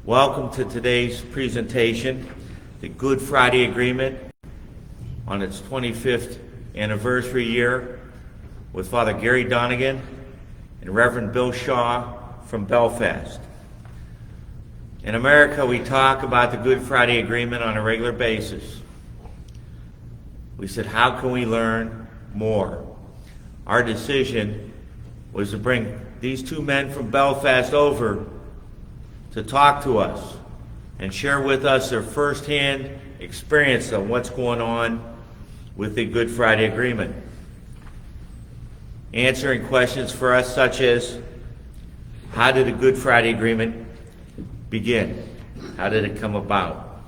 Welcome to today's presentation, the Good Friday Agreement on its 25th anniversary year with Father Gary Donegan and Reverend Bill Shaw from Belfast. In America, we talk about the Good Friday Agreement on a regular basis. We said, how can we learn more? Our decision was to bring these two men from Belfast over to talk to us and share with us their firsthand experience of what's going on with the Good Friday Agreement. Answering questions for us such as, how did the Good Friday Agreement begin? How did it come about?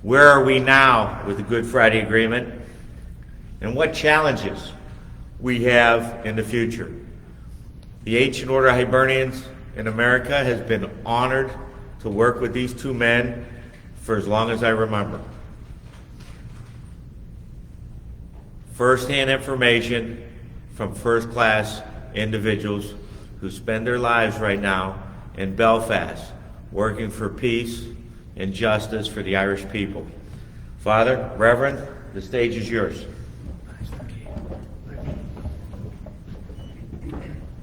Where are we now with the Good Friday Agreement? And what challenges we have in the future? The Ancient Order of Hibernians in America has been honored to work with these two men for as long as I remember. First-hand information from first-class individuals who spend their lives right now in Belfast working for peace and justice for the Irish people. Father, Reverend, the stage is yours.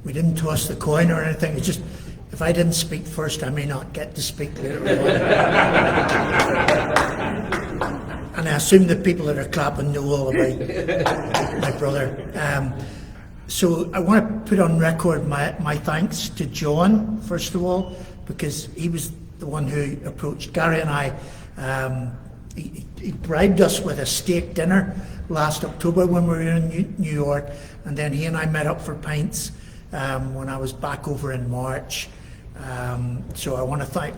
We didn't toss the coin or anything. It's just, if I didn't speak first, I may not get to speak later on. And I assume the people that are clapping know all about my brother. So I want to put on record my thanks to John, first of all, because he was the one who approached Gary and I. He bribed us with a steak dinner last October when we were in New York, and then he and I met up for pints when I was back over in March. So I want to thank,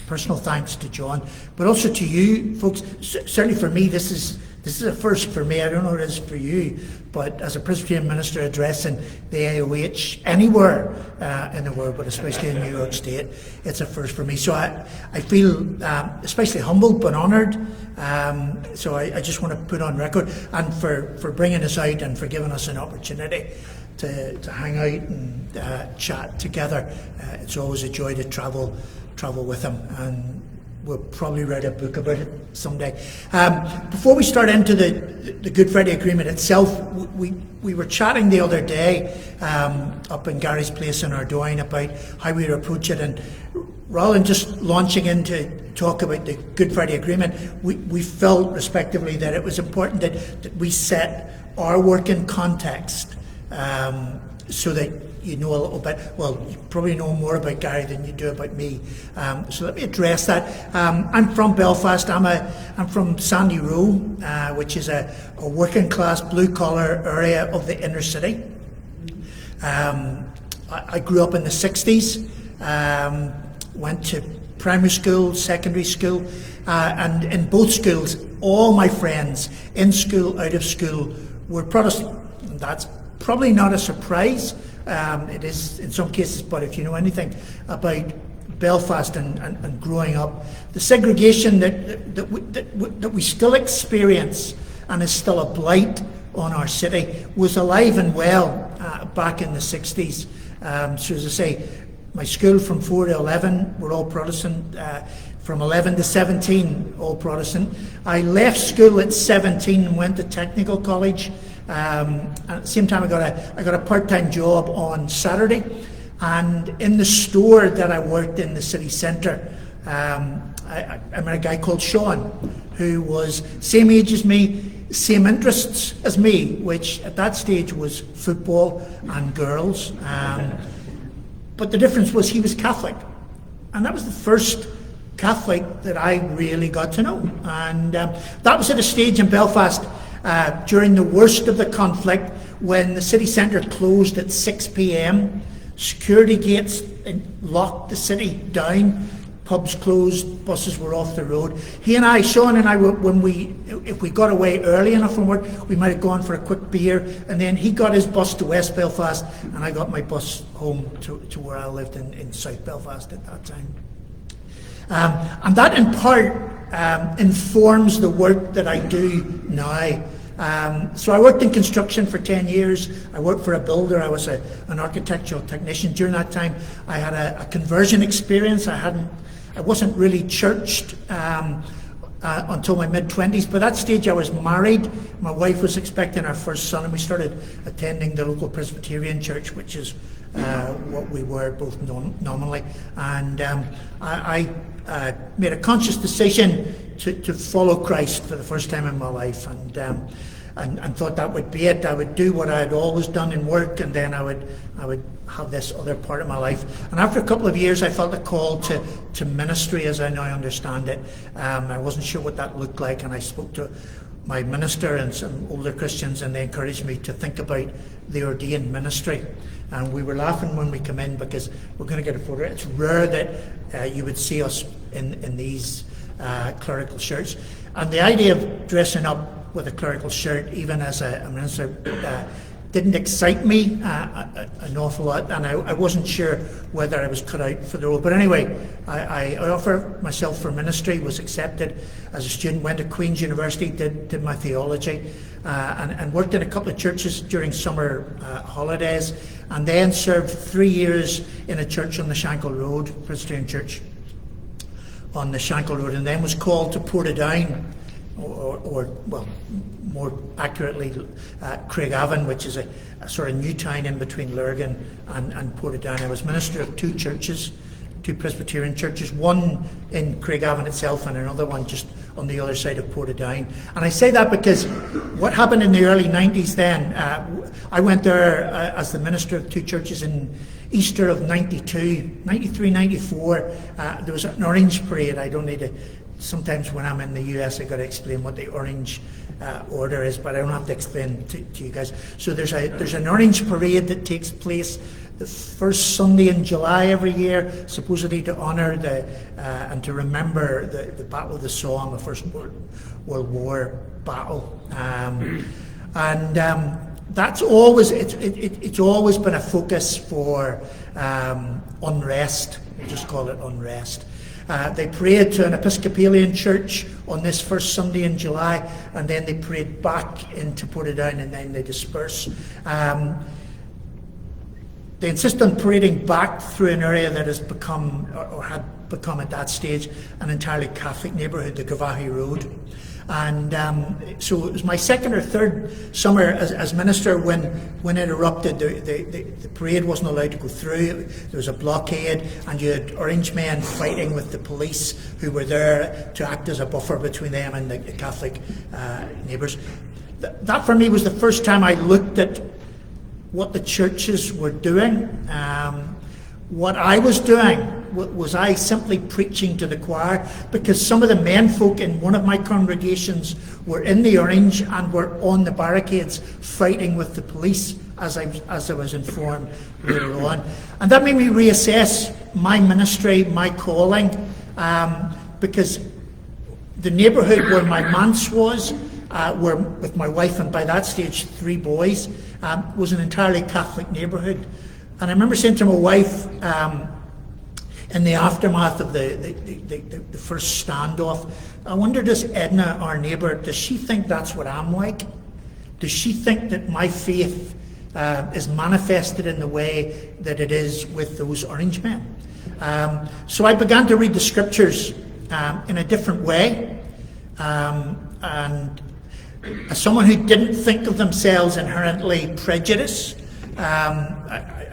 personal thanks to John, but also to you folks. Certainly for me, this is a first for me. I don't know what it is for you, but as a Presbyterian minister addressing the AOH anywhere in the world, but especially in New York State, it's a first for me. So I feel especially humbled but honoured. So I just want to put on record, and for bringing us out and for giving us an opportunity to hang out and chat together. It's always a joy to travel with him, and we'll probably write a book about it someday. Before we start into the Good Friday Agreement itself, we were chatting the other day up in Gary's place in Ardoyne about how we would approach it, and rather than just launching into talk about the Good Friday Agreement, we felt respectively that it was important that we set our work in context, so that you know a little bit. Well, you probably know more about Gary than you do about me. So let me address that. I'm from Belfast. I'm from Sandy Row, which is a working class blue collar area of the inner city. I grew up in the 60s. Went to primary school, secondary school, and in both schools, all my friends in school, out of school, were Protestant. And that's probably not a surprise. It is in some cases, but if you know anything about Belfast and growing up, the segregation that we still experience and is still a blight on our city was alive and well back in the 60s. So as I say, my school from 4 to 11 were all Protestant. From 11 to 17, all Protestant. I left school at 17 and went to technical college. At the same time, I got a part-time job on Saturday, and in the store that I worked in the city centre, I met a guy called Sean, who was same age as me, same interests as me, which at that stage was football and girls. But the difference was he was Catholic, and that was the first Catholic that I really got to know. And that was at a stage in Belfast during the worst of the conflict, when the city centre closed at 6 p.m. Security gates locked the city down, pubs closed, buses were off the road. He and I, Sean and I, if we got away early enough from work, we might have gone for a quick beer, and then he got his bus to West Belfast, and I got my bus home to where I lived in South Belfast at that time. And that in part informs the work that I do now. So I worked in construction for 10 years. I worked for a builder. I was an architectural technician. During that time, I had a conversion experience. I I wasn't really churched until my mid-20s. By that stage I was married. My wife was expecting our first son, and we started attending the local Presbyterian church, which is what we were both nominally. And I made a conscious decision to follow Christ for the first time in my life, and thought that would be it. I would do what I had always done in work, and then I would have this other part of my life. And after a couple of years, I felt a call to ministry, as I now understand it. I wasn't sure what that looked like, and I spoke to my minister and some older Christians, and they encouraged me to think about the ordained ministry. And we were laughing when we come in, because we're going to get a photo. It's rare that you would see us in these clerical shirts. And the idea of dressing up with a clerical shirt, even as a minister, didn't excite me an awful lot, and I wasn't sure whether I was cut out for the role. But anyway, I offered myself for ministry, was accepted as a student, went to Queen's University, did my theology, and worked in a couple of churches during summer holidays, and then served 3 years in a church on the Shankle Road, Presbyterian Church on the Shankle Road, and then was called to Portadown, or more accurately, Craigavon, which is a sort of new town in between Lurgan and Portadown. I was minister of two churches, two Presbyterian churches, one in Craigavon itself and another one just on the other side of Portadown. And I say that because what happened in the early 90s then, I went there as the minister of two churches in Easter of 92, 93, 94. There was an Orange Parade. I don't need to. Sometimes when I'm in the US, I've got to explain what the Orange Order is, but I don't have to explain to you guys. So there's an Orange Parade that takes place the first Sunday in July every year, supposedly to honour and to remember the Battle of the Somme, the First World War battle. That's always it's always been a focus for unrest. We just call it unrest. They prayed to an Episcopalian church on this first Sunday in July, and then they prayed back into Portadown, and then they disperse. They insist on parading back through an area that has become, or had become at that stage, an entirely Catholic neighbourhood, the Gavahi Road. And so it was my second or third summer as minister when it erupted. The parade wasn't allowed to go through. There was a blockade, and you had Orange men fighting with the police who were there to act as a buffer between them and the Catholic neighbours. That for me was the first time I looked at what the churches were doing. What I was doing was I simply preaching to the choir, because some of the men folk in one of my congregations were in the Orange and were on the barricades fighting with the police, as I was informed later on. And that made me reassess my ministry, my calling, because the neighbourhood where my manse was, where with my wife and by that stage 3 boys, was an entirely Catholic neighbourhood. And I remember saying to my wife, in the aftermath of the first standoff, I wonder, does Edna, our neighbour, does she think that's what I'm like? Does she think that my faith is manifested in the way that it is with those Orange men? So I began to read the scriptures in a different way. And as someone who didn't think of themselves inherently prejudiced,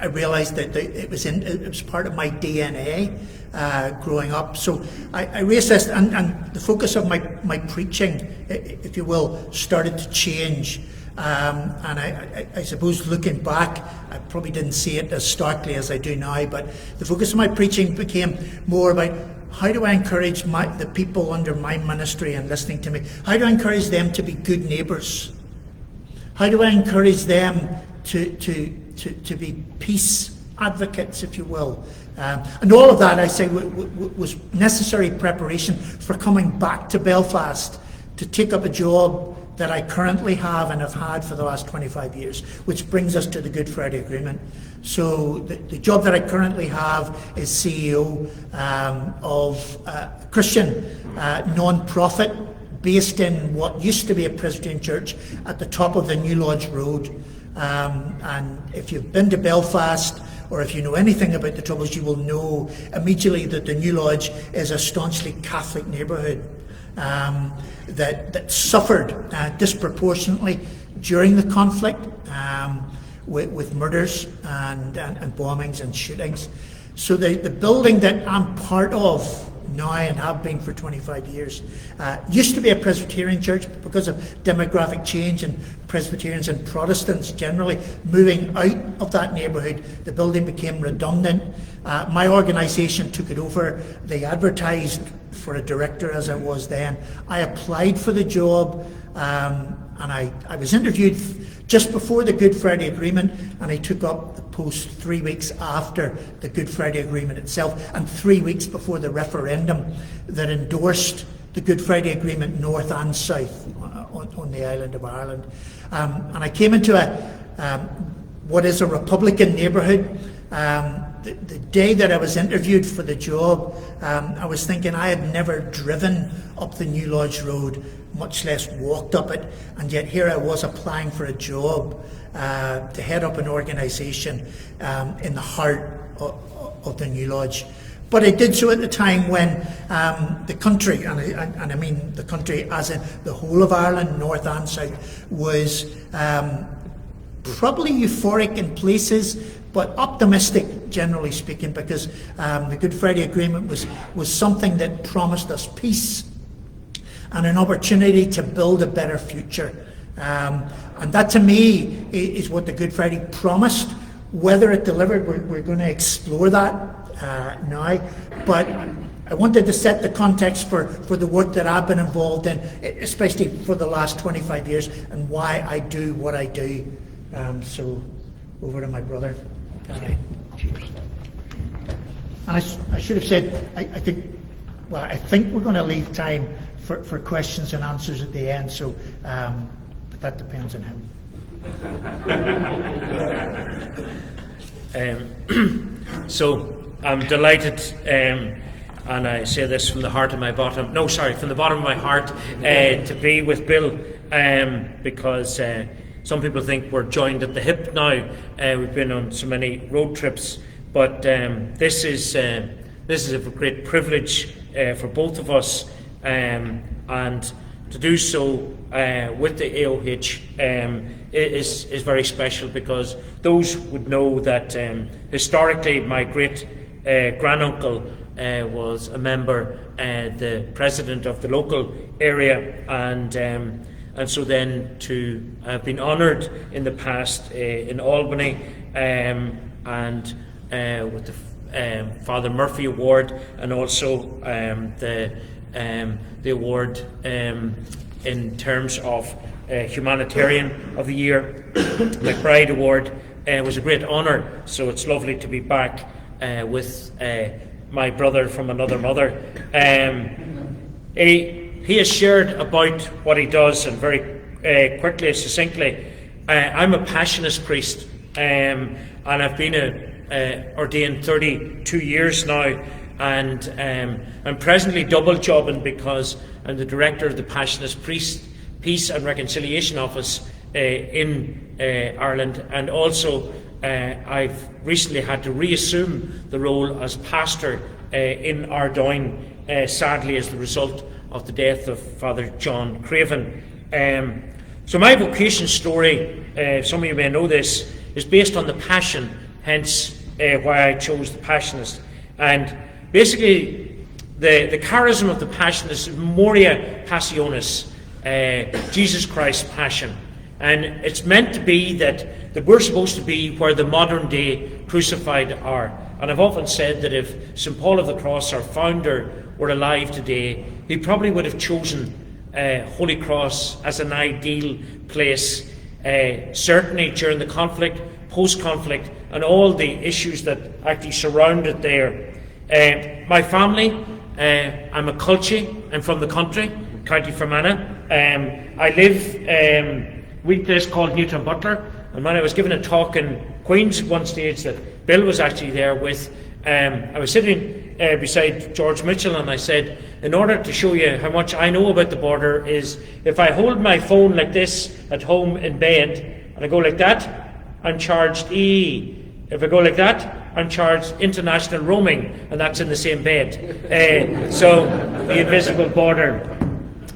I realised that it was part of my DNA growing up. So I reassessed, and the focus of my preaching, if you will, started to change. And I suppose looking back, I probably didn't see it as starkly as I do now, but the focus of my preaching became more about how do I encourage the people under my ministry and listening to me, how do I encourage them to be good neighbours? How do I encourage them to be peace advocates, if you will? And all of that, I say, was necessary preparation for coming back to Belfast to take up a job that I currently have and have had for the last 25 years, which brings us to the Good Friday Agreement. So the job that I currently have is CEO of a Christian non-profit based in what used to be a Presbyterian church at the top of the New Lodge Road. And if you've been to Belfast or if you know anything about the Troubles, you will know immediately that the New Lodge is a staunchly Catholic neighbourhood that suffered disproportionately during the conflict with murders and bombings and shootings. So the building that I'm part of now and have been for 25 years used to be a Presbyterian church. Because of demographic change and Presbyterians and Protestants generally moving out of that neighbourhood, the building became redundant. My organisation took it over. They advertised for a director, as I was then. I applied for the job, and I was interviewed just before the Good Friday Agreement, and I took up the post 3 weeks after the Good Friday Agreement itself, and 3 weeks before the referendum that endorsed the Good Friday Agreement north and south on the island of Ireland. And I came into what is a Republican neighbourhood. The day that I was interviewed for the job, I was thinking I had never driven up the New Lodge Road, much less walked up it, and yet here I was applying for a job to head up an organisation in the heart of the New Lodge. But I did so at the time when the country, and I mean the country as in the whole of Ireland, north and south, was probably euphoric in places, but optimistic, generally speaking, because the Good Friday Agreement was something that promised us peace and an opportunity to build a better future. And that, to me, is what the Good Friday promised. Whether it delivered, we're going to explore that now. But I wanted to set the context for the work that I've been involved in, especially for the last 25 years, and why I do what I do. So, over to my brother. Cheers. And I should have said, I think we're going to leave time for questions and answers at the end, so but that depends on him. So I'm delighted, and I say this from the heart of my bottom, no, sorry, from the bottom of my heart, to be with Bill, because some people think we're joined at the hip now. We've been on so many road trips, but this is a great privilege for both of us, and to do so with the AOH is very special, because those would know that historically my great granduncle was a member, the president of the local area, and so then to have been honoured in the past in Albany and with the Father Murphy Award, and also the award in terms of Humanitarian of the Year, the McBride Award, was a great honour. So it's lovely to be back with my brother from another mother. He has shared about what he does, and very quickly, succinctly. I'm a Passionist priest, and I've been ordained 32 years now, and I'm presently double jobbing because I'm the director of the Passionist Peace and Reconciliation Office in Ireland, and also I've recently had to reassume the role as pastor in Ardoyne, sadly as the result of the death of Father John Craven. So my vocation story, some of you may know this, is based on the Passion, hence why I chose the Passionist. And basically the charism of the Passion is Memoria Passionis, Jesus Christ's Passion. And it's meant to be that we're supposed to be where the modern day crucified are. And I've often said that if St. Paul of the Cross, our founder, were alive today, he probably would have chosen Holy Cross as an ideal place, certainly during the conflict, post-conflict, and all the issues that actually surrounded there. My family, I'm a Culchie, I'm from the country, County Fermanagh. I live wee place called Newton Butler, and when I was given a talk in Queen's at one stage that Bill was actually there with, I was sitting beside George Mitchell, and I said, in order to show you how much I know about the border, is if I hold my phone like this at home in bed and I go like that, I'm charged E. If I go like that, I'm charged international roaming, and that's in the same bed. So the invisible border.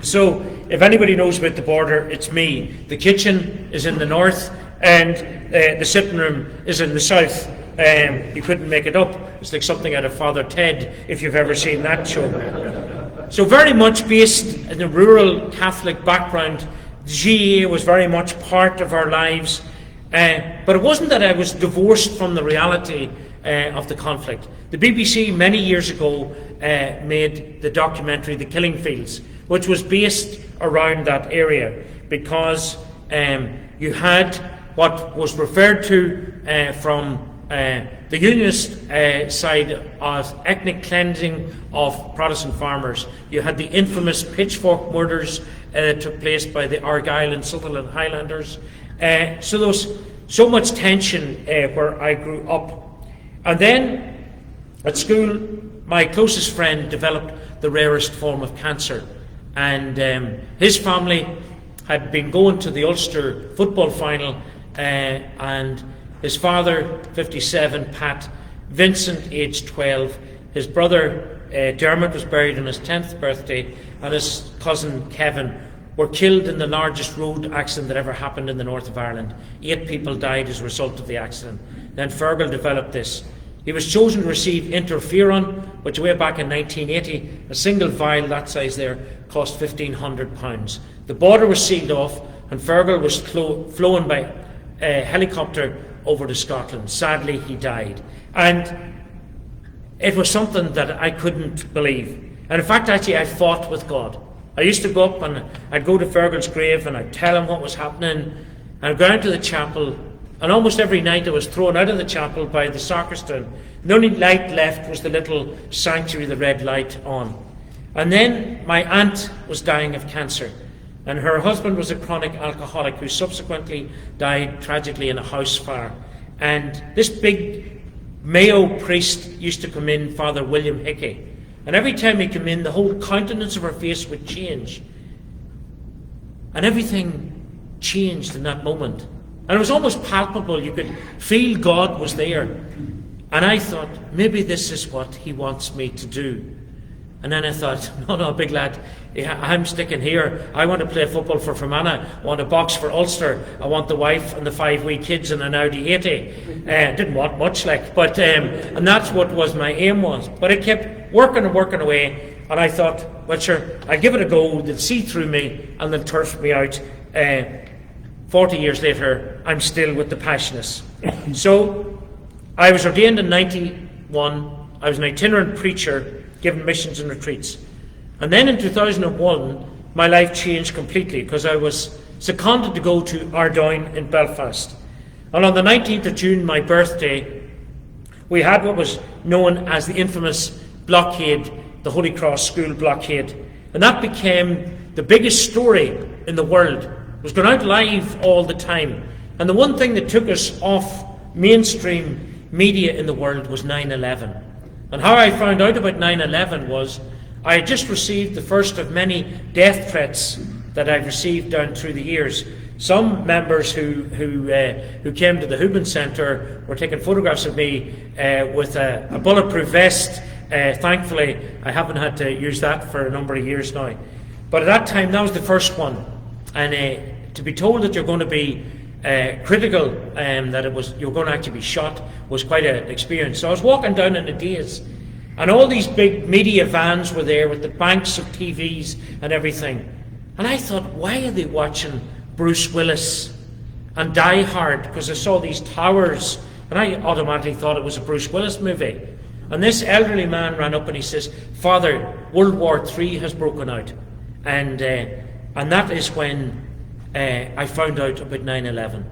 So if anybody knows about the border, it's me. The kitchen is in the north, and the sitting room is in the south. You couldn't make it up. It's like something out of Father Ted, if you've ever seen that show. So very much based in a rural Catholic background, GA was very much part of our lives. But it wasn't that I was divorced from the reality of the conflict. The BBC many years ago made the documentary The Killing Fields, which was based around that area, because you had what was referred to from the Unionist side as ethnic cleansing of Protestant farmers. You had the infamous pitchfork murders that took place by the Argyll and Sutherland Highlanders. So there was so much tension where I grew up. And then at school, my closest friend developed the rarest form of cancer. And his family had been going to the Ulster football final, and his father, 57, Pat, Vincent, aged 12, his brother Dermot was buried on his 10th birthday, and his cousin Kevin were killed in the largest road accident that ever happened in the north of Ireland. 8 people died as a result of the accident. Then Fergal developed this. He was chosen to receive interferon, which way back in 1980, a single vial that size there cost £1,500. The border was sealed off, and Fergal was flown by helicopter over to Scotland. Sadly, he died. And it was something that I couldn't believe. And in fact, actually, I fought with God. I used to go up and I'd go to Fergal's grave and I'd tell him what was happening. And I'd go down to the chapel, and almost every night I was thrown out of the chapel by the sacristan. The only light left was the little sanctuary, the red light on. And then my aunt was dying of cancer, and her husband was a chronic alcoholic who subsequently died tragically in a house fire. And this big Mayo priest used to come in, Father William Hickey, and every time he came in, the whole countenance of her face would change, and everything changed in that moment. And it was almost palpable. You could feel God was there. And I thought, maybe this is what he wants me to do. And then I thought, no, big lad, I'm sticking here. I want to play football for Fermanagh. I want to box for Ulster. I want the wife and the 5 wee kids and an Audi 80. Didn't want much, but and that's what was my aim was. But I kept working away, and I thought, well, sure, I'll give it a go. They'll see through me, and they'll turf me out. 40 years later, I'm still with the Passionists. So I was ordained in 91. I was an itinerant preacher, giving missions and retreats. And then in 2001, my life changed completely, because I was seconded to go to Ardoyne in Belfast. And on the 19th of June, my birthday, we had what was known as the infamous blockade, the Holy Cross school blockade. And that became the biggest story in the world. It was going out live all the time. And the one thing that took us off mainstream media in the world was 9/11. And how I found out about 9/11 was I had just received the first of many death threats that I've received down through the years. Some members who came to the Hubin Centre were taking photographs of me with a bulletproof vest. Thankfully, I haven't had to use that for a number of years now. But at that time, that was the first one. And to be told that you're going to be critical, that you're going to actually be shot, was quite an experience. So I was walking down in a daze, and all these big media vans were there with the banks of TVs and everything. And I thought, why are they watching Bruce Willis and Die Hard? Because I saw these towers, and I automatically thought it was a Bruce Willis movie. And this elderly man ran up and he says, Father, World War III has broken out. And that is when I found out about 9/11.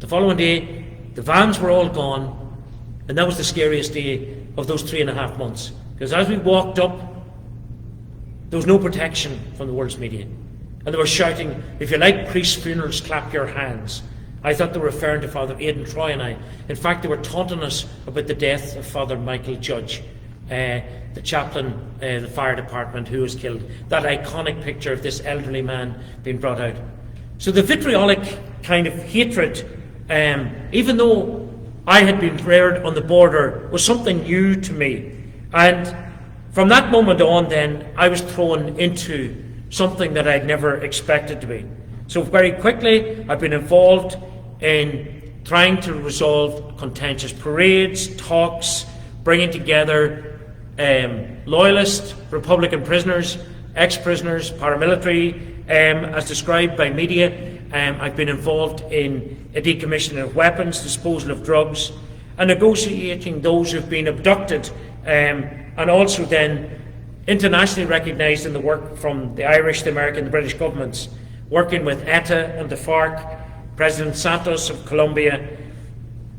The following day, the vans were all gone, and that was the scariest day of those 3.5 months. Because as we walked up, there was no protection from the world's media. And they were shouting, if you like priest funerals, clap your hands. I thought they were referring to Father Aidan Troy and I. In fact, they were taunting us about the death of Father Michael Judge, the chaplain, the fire department, who was killed. That iconic picture of this elderly man being brought out. So the vitriolic kind of hatred, even though I had been reared on the border was something new to me. And from that moment on then, I was thrown into something that I'd never expected to be. So very quickly, I've been involved in trying to resolve contentious parades, talks, bringing together loyalist Republican prisoners, ex-prisoners, paramilitary, as described by media. I've been involved in a decommissioning of weapons, disposal of drugs, and negotiating those who've been abducted, and also then internationally recognised in the work from the Irish, the American, the British governments, working with ETA and the FARC, President Santos of Colombia.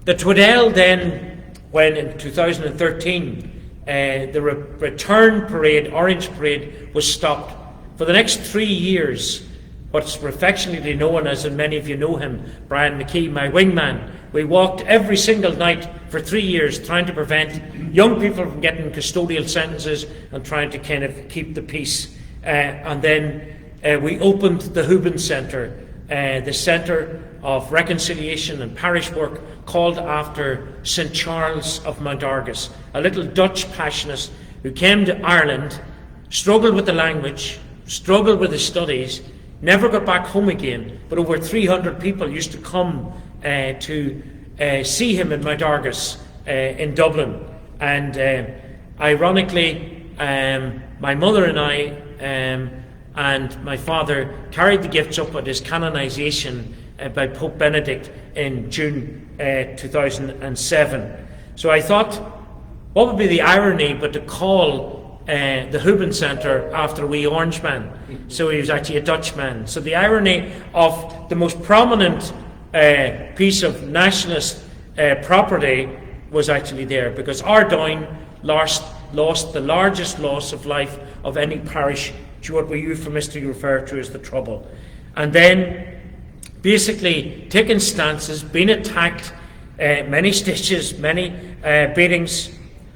The Twiddell then, when in 2013, the return parade, Orange Parade, was stopped. For the next 3 years, what's affectionately known as, and many of you know him, Brian McKee, my wingman, we walked every single night for 3 years trying to prevent young people from getting custodial sentences and trying to kind of keep the peace. And then we opened the Houben Centre, the Centre of Reconciliation and Parish Work, called after St. Charles of Mount Argus, a little Dutch passionist who came to Ireland, struggled with the language, struggled with his studies, never got back home again, but over 300 people used to come to see him in Mount Argus in Dublin. And ironically, my mother and I and my father carried the gifts up at his canonisation by Pope Benedict in June 2007. So I thought, what would be the irony but to call the Houben Centre after a wee orange man? So he was actually a Dutchman. So the irony of the most prominent piece of nationalist property was actually there, because Ardoyne lost the largest loss of life of any parish to what we euphemistically refer to as the Trouble. And then basically taking stances, being attacked, many stitches, many beatings,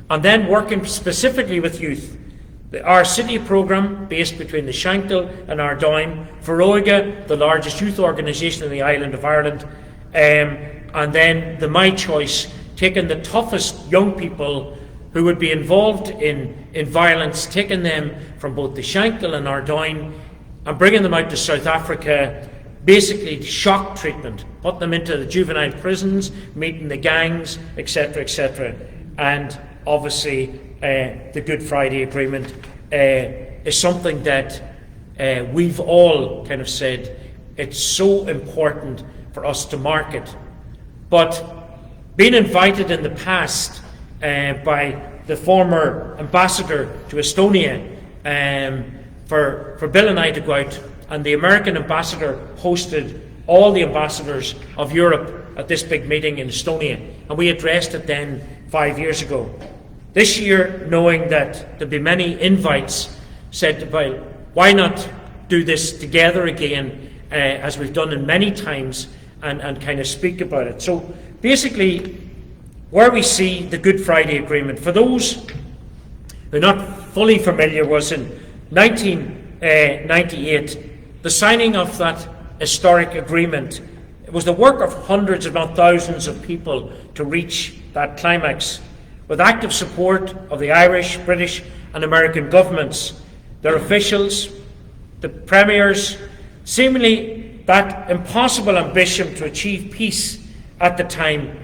and then working specifically with youth. Our city programme, based between the Shankill and Ardoyne, Foróige, the largest youth organisation in the island of Ireland, and then the My Choice, taking the toughest young people who would be involved in violence, taking them from both the Shankill and Ardoyne and bringing them out to South Africa, basically shock treatment, put them into the juvenile prisons, meeting the gangs, etc., etc. And obviously the Good Friday Agreement is something that we've all kind of said it's so important for us to market. But being invited in the past by the former ambassador to Estonia for Bill and I to go out, and the American ambassador hosted all the ambassadors of Europe at this big meeting in Estonia, and we addressed it then 5 years ago. This year, knowing that there'd be many invites, said, well, why not do this together again, as we've done in many times, and kind of speak about it. So basically, where we see the Good Friday Agreement, for those who are not fully familiar, was in 1998, the signing of that historic agreement. It was the work of hundreds, if not thousands, of people to reach that climax, with active support of the Irish, British and American governments, their officials, the premiers. Seemingly that impossible ambition to achieve peace at the time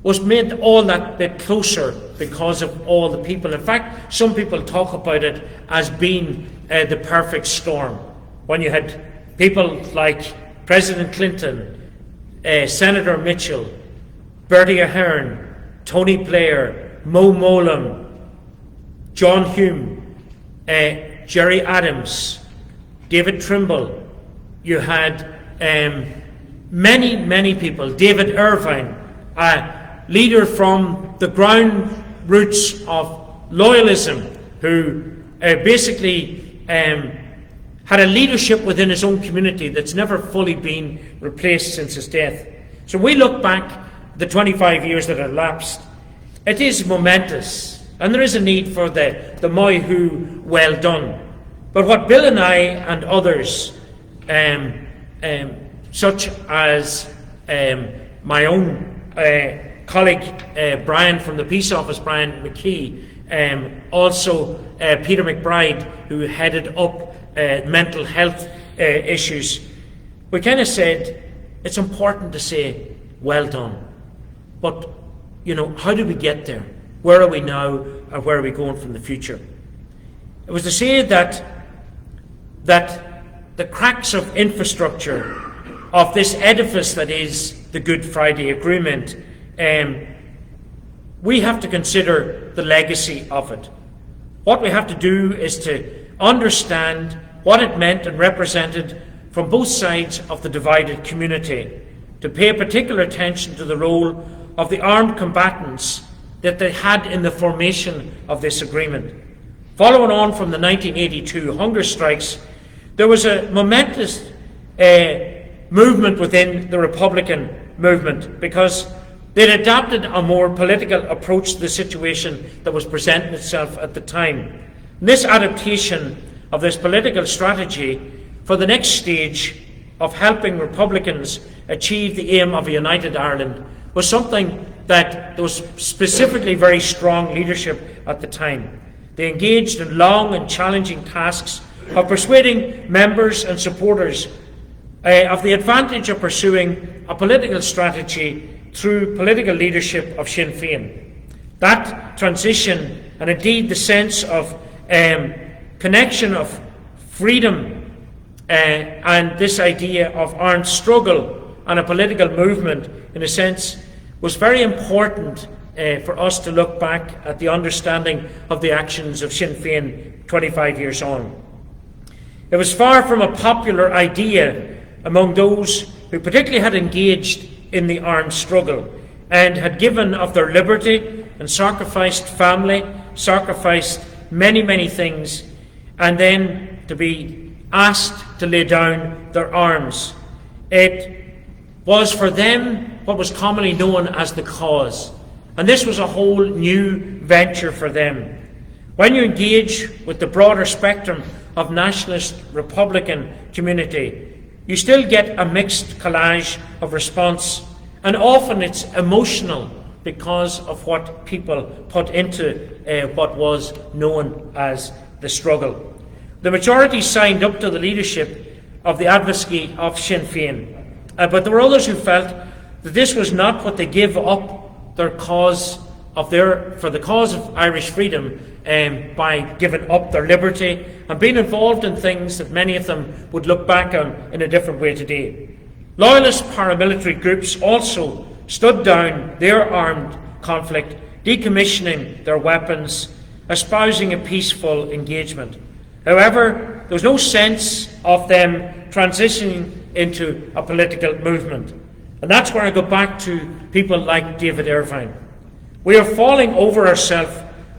was made all that bit closer because of all the people. In fact, some people talk about it as being the perfect storm. When you had people like President Clinton, Senator Mitchell, Bertie Ahern, Tony Blair, Mo Mowlam, John Hume, Gerry Adams, David Trimble. You had many, many people, David Irvine, leader from the ground roots of loyalism, who basically had a leadership within his own community that's never fully been replaced since his death. So we look back the 25 years that have elapsed. It is momentous, and there is a need for the moi hu well done. But what Bill and I and others, such as my own colleague Brian from the Peace Office, Brian McKee, also Peter McBride, who headed up mental health issues, we kind of said it's important to say well done, but how did we get there? Where are we now, and where are we going from the future? It was to say that the cracks of infrastructure of this edifice that is the Good Friday Agreement, we have to consider the legacy of it. What we have to do is to understand what it meant and represented from both sides of the divided community, to pay particular attention to the role of the armed combatants that they had in the formation of this agreement. Following on from the 1982 hunger strikes, there was a momentous movement within the Republican movement, because they'd adopted a more political approach to the situation that was presenting itself at the time. And this adaptation of this political strategy for the next stage of helping Republicans achieve the aim of a united Ireland was something that there was specifically very strong leadership at the time. They engaged in long and challenging tasks of persuading members and supporters of the advantage of pursuing a political strategy through political leadership of Sinn Féin. That transition, and indeed the sense of connection of freedom and this idea of armed struggle and a political movement, in a sense, was very important for us to look back at the understanding of the actions of Sinn Féin 25 years on. It was far from a popular idea among those who particularly had engaged in the armed struggle and had given of their liberty and sacrificed family, sacrificed many, many things, and then to be asked to lay down their arms. It was for them what was commonly known as the cause, and this was a whole new venture for them. When you engage with the broader spectrum of nationalist Republican community, you still get a mixed collage of response, and often it's emotional because of what people put into what was known as the struggle. The majority signed up to the leadership of the advocacy of Sinn Féin, but there were others who felt that this was not what they gave up their cause for the cause of Irish freedom by giving up their liberty and being involved in things that many of them would look back on in a different way today. Loyalist paramilitary groups also stood down their armed conflict, decommissioning their weapons, espousing a peaceful engagement. However, there was no sense of them transitioning into a political movement. And that's where I go back to people like David Irvine. We are falling over ourselves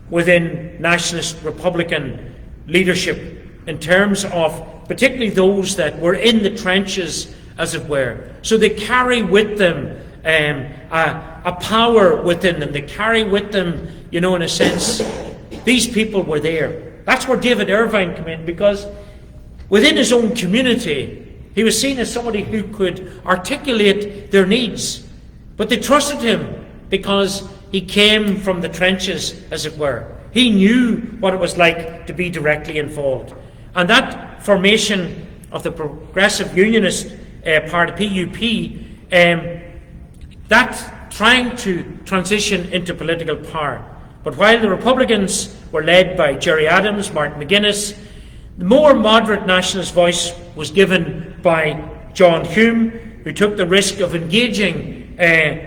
within nationalist Republican leadership in terms of particularly those that were in the trenches, as it were. So they carry with them a power within them. They carry with them, in a sense, these people were there. That's where David Irvine came in, because within his own community, he was seen as somebody who could articulate their needs. But they trusted him because he came from the trenches, as it were. He knew what it was like to be directly involved. And that formation of the Progressive Unionist Party, PUP, that trying to transition into political power. But while the Republicans were led by Gerry Adams, Martin McGuinness, the more moderate nationalist voice was given by John Hume, who took the risk of engaging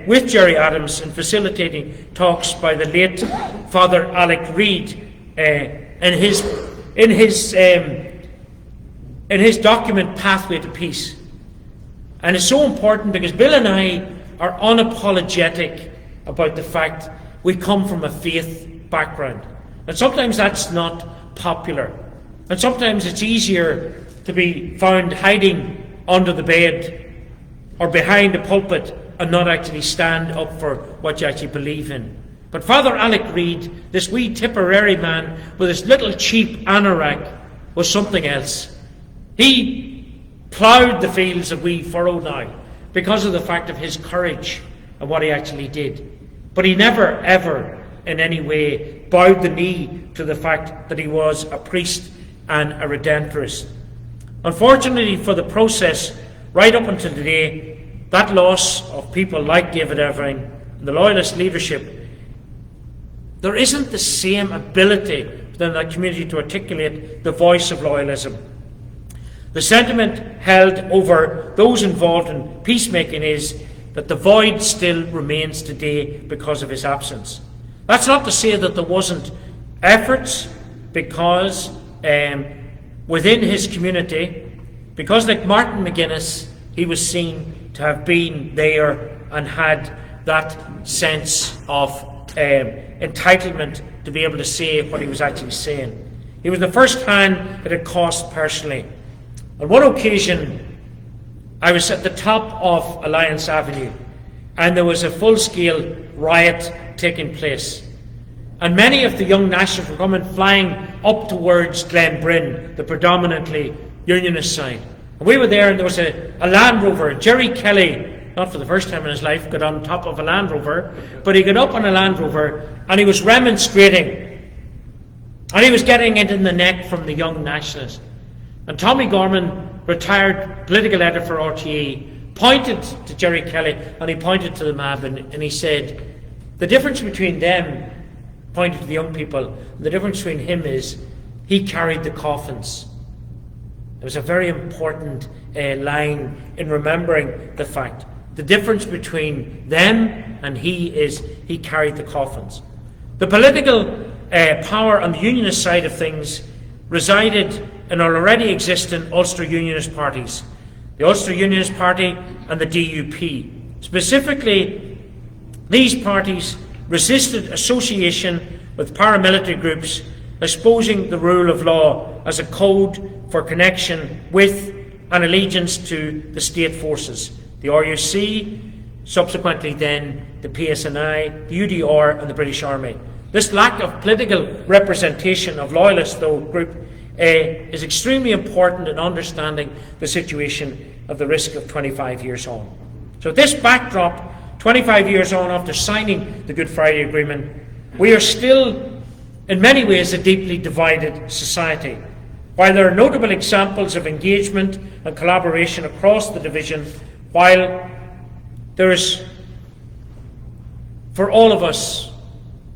with Gerry Adams and facilitating talks by the late Father Alec Reid in his document Pathway to Peace. And it's so important because Bill and I are unapologetic about the fact we come from a faith background. And sometimes that's not popular. And sometimes it's easier to be found hiding under the bed or behind a pulpit and not actually stand up for what you actually believe in. But Father Alec Reid, this wee Tipperary man with his little cheap anorak, was something else. He ploughed the fields that we furrow now because of the fact of his courage and what he actually did. But he never, ever, in any way, bowed the knee to the fact that he was a priest and a redemptorist. Unfortunately for the process, right up until today, that loss of people like David Evering and the Loyalist leadership, there isn't the same ability within that community to articulate the voice of loyalism. The sentiment held over those involved in peacemaking is that the void still remains today because of his absence. That's not to say that there wasn't efforts, because within his community, because like Martin McGuinness, he was seen to have been there and had that sense of entitlement to be able to say what he was actually saying. He was the first hand it had cost personally. On one occasion, I was at the top of Alliance Avenue, and there was a full-scale riot taking place. And many of the young nationalists were coming flying up towards Glenbryn, the predominantly unionist side. And we were there, and there was a Land Rover. Jerry Kelly, not for the first time in his life, got on top of a Land Rover, but he got up on a Land Rover, and he was remonstrating. And he was getting it in the neck from the young nationalists. And Tommy Gorman, retired political editor for RTE, pointed to Jerry Kelly, and he pointed to the map, and he said, the difference between them, pointed to the young people, the difference between him is he carried the coffins. It was a very important line in remembering the fact. The difference between them and he is he carried the coffins. The political power on the unionist side of things resided in our already existing Ulster Unionist parties, the Ulster Unionist Party and the DUP. Specifically, these parties resisted association with paramilitary groups, exposing the rule of law as a code for connection with and allegiance to the state forces, the RUC, subsequently then the PSNI, the UDR and the British Army. This lack of political representation of loyalists, though, group is extremely important in understanding the situation of the risk of 25 years on. So this backdrop, 25 years on after signing the Good Friday Agreement, we are still, in many ways, a deeply divided society. While there are notable examples of engagement and collaboration across the division, while there is, for all of us,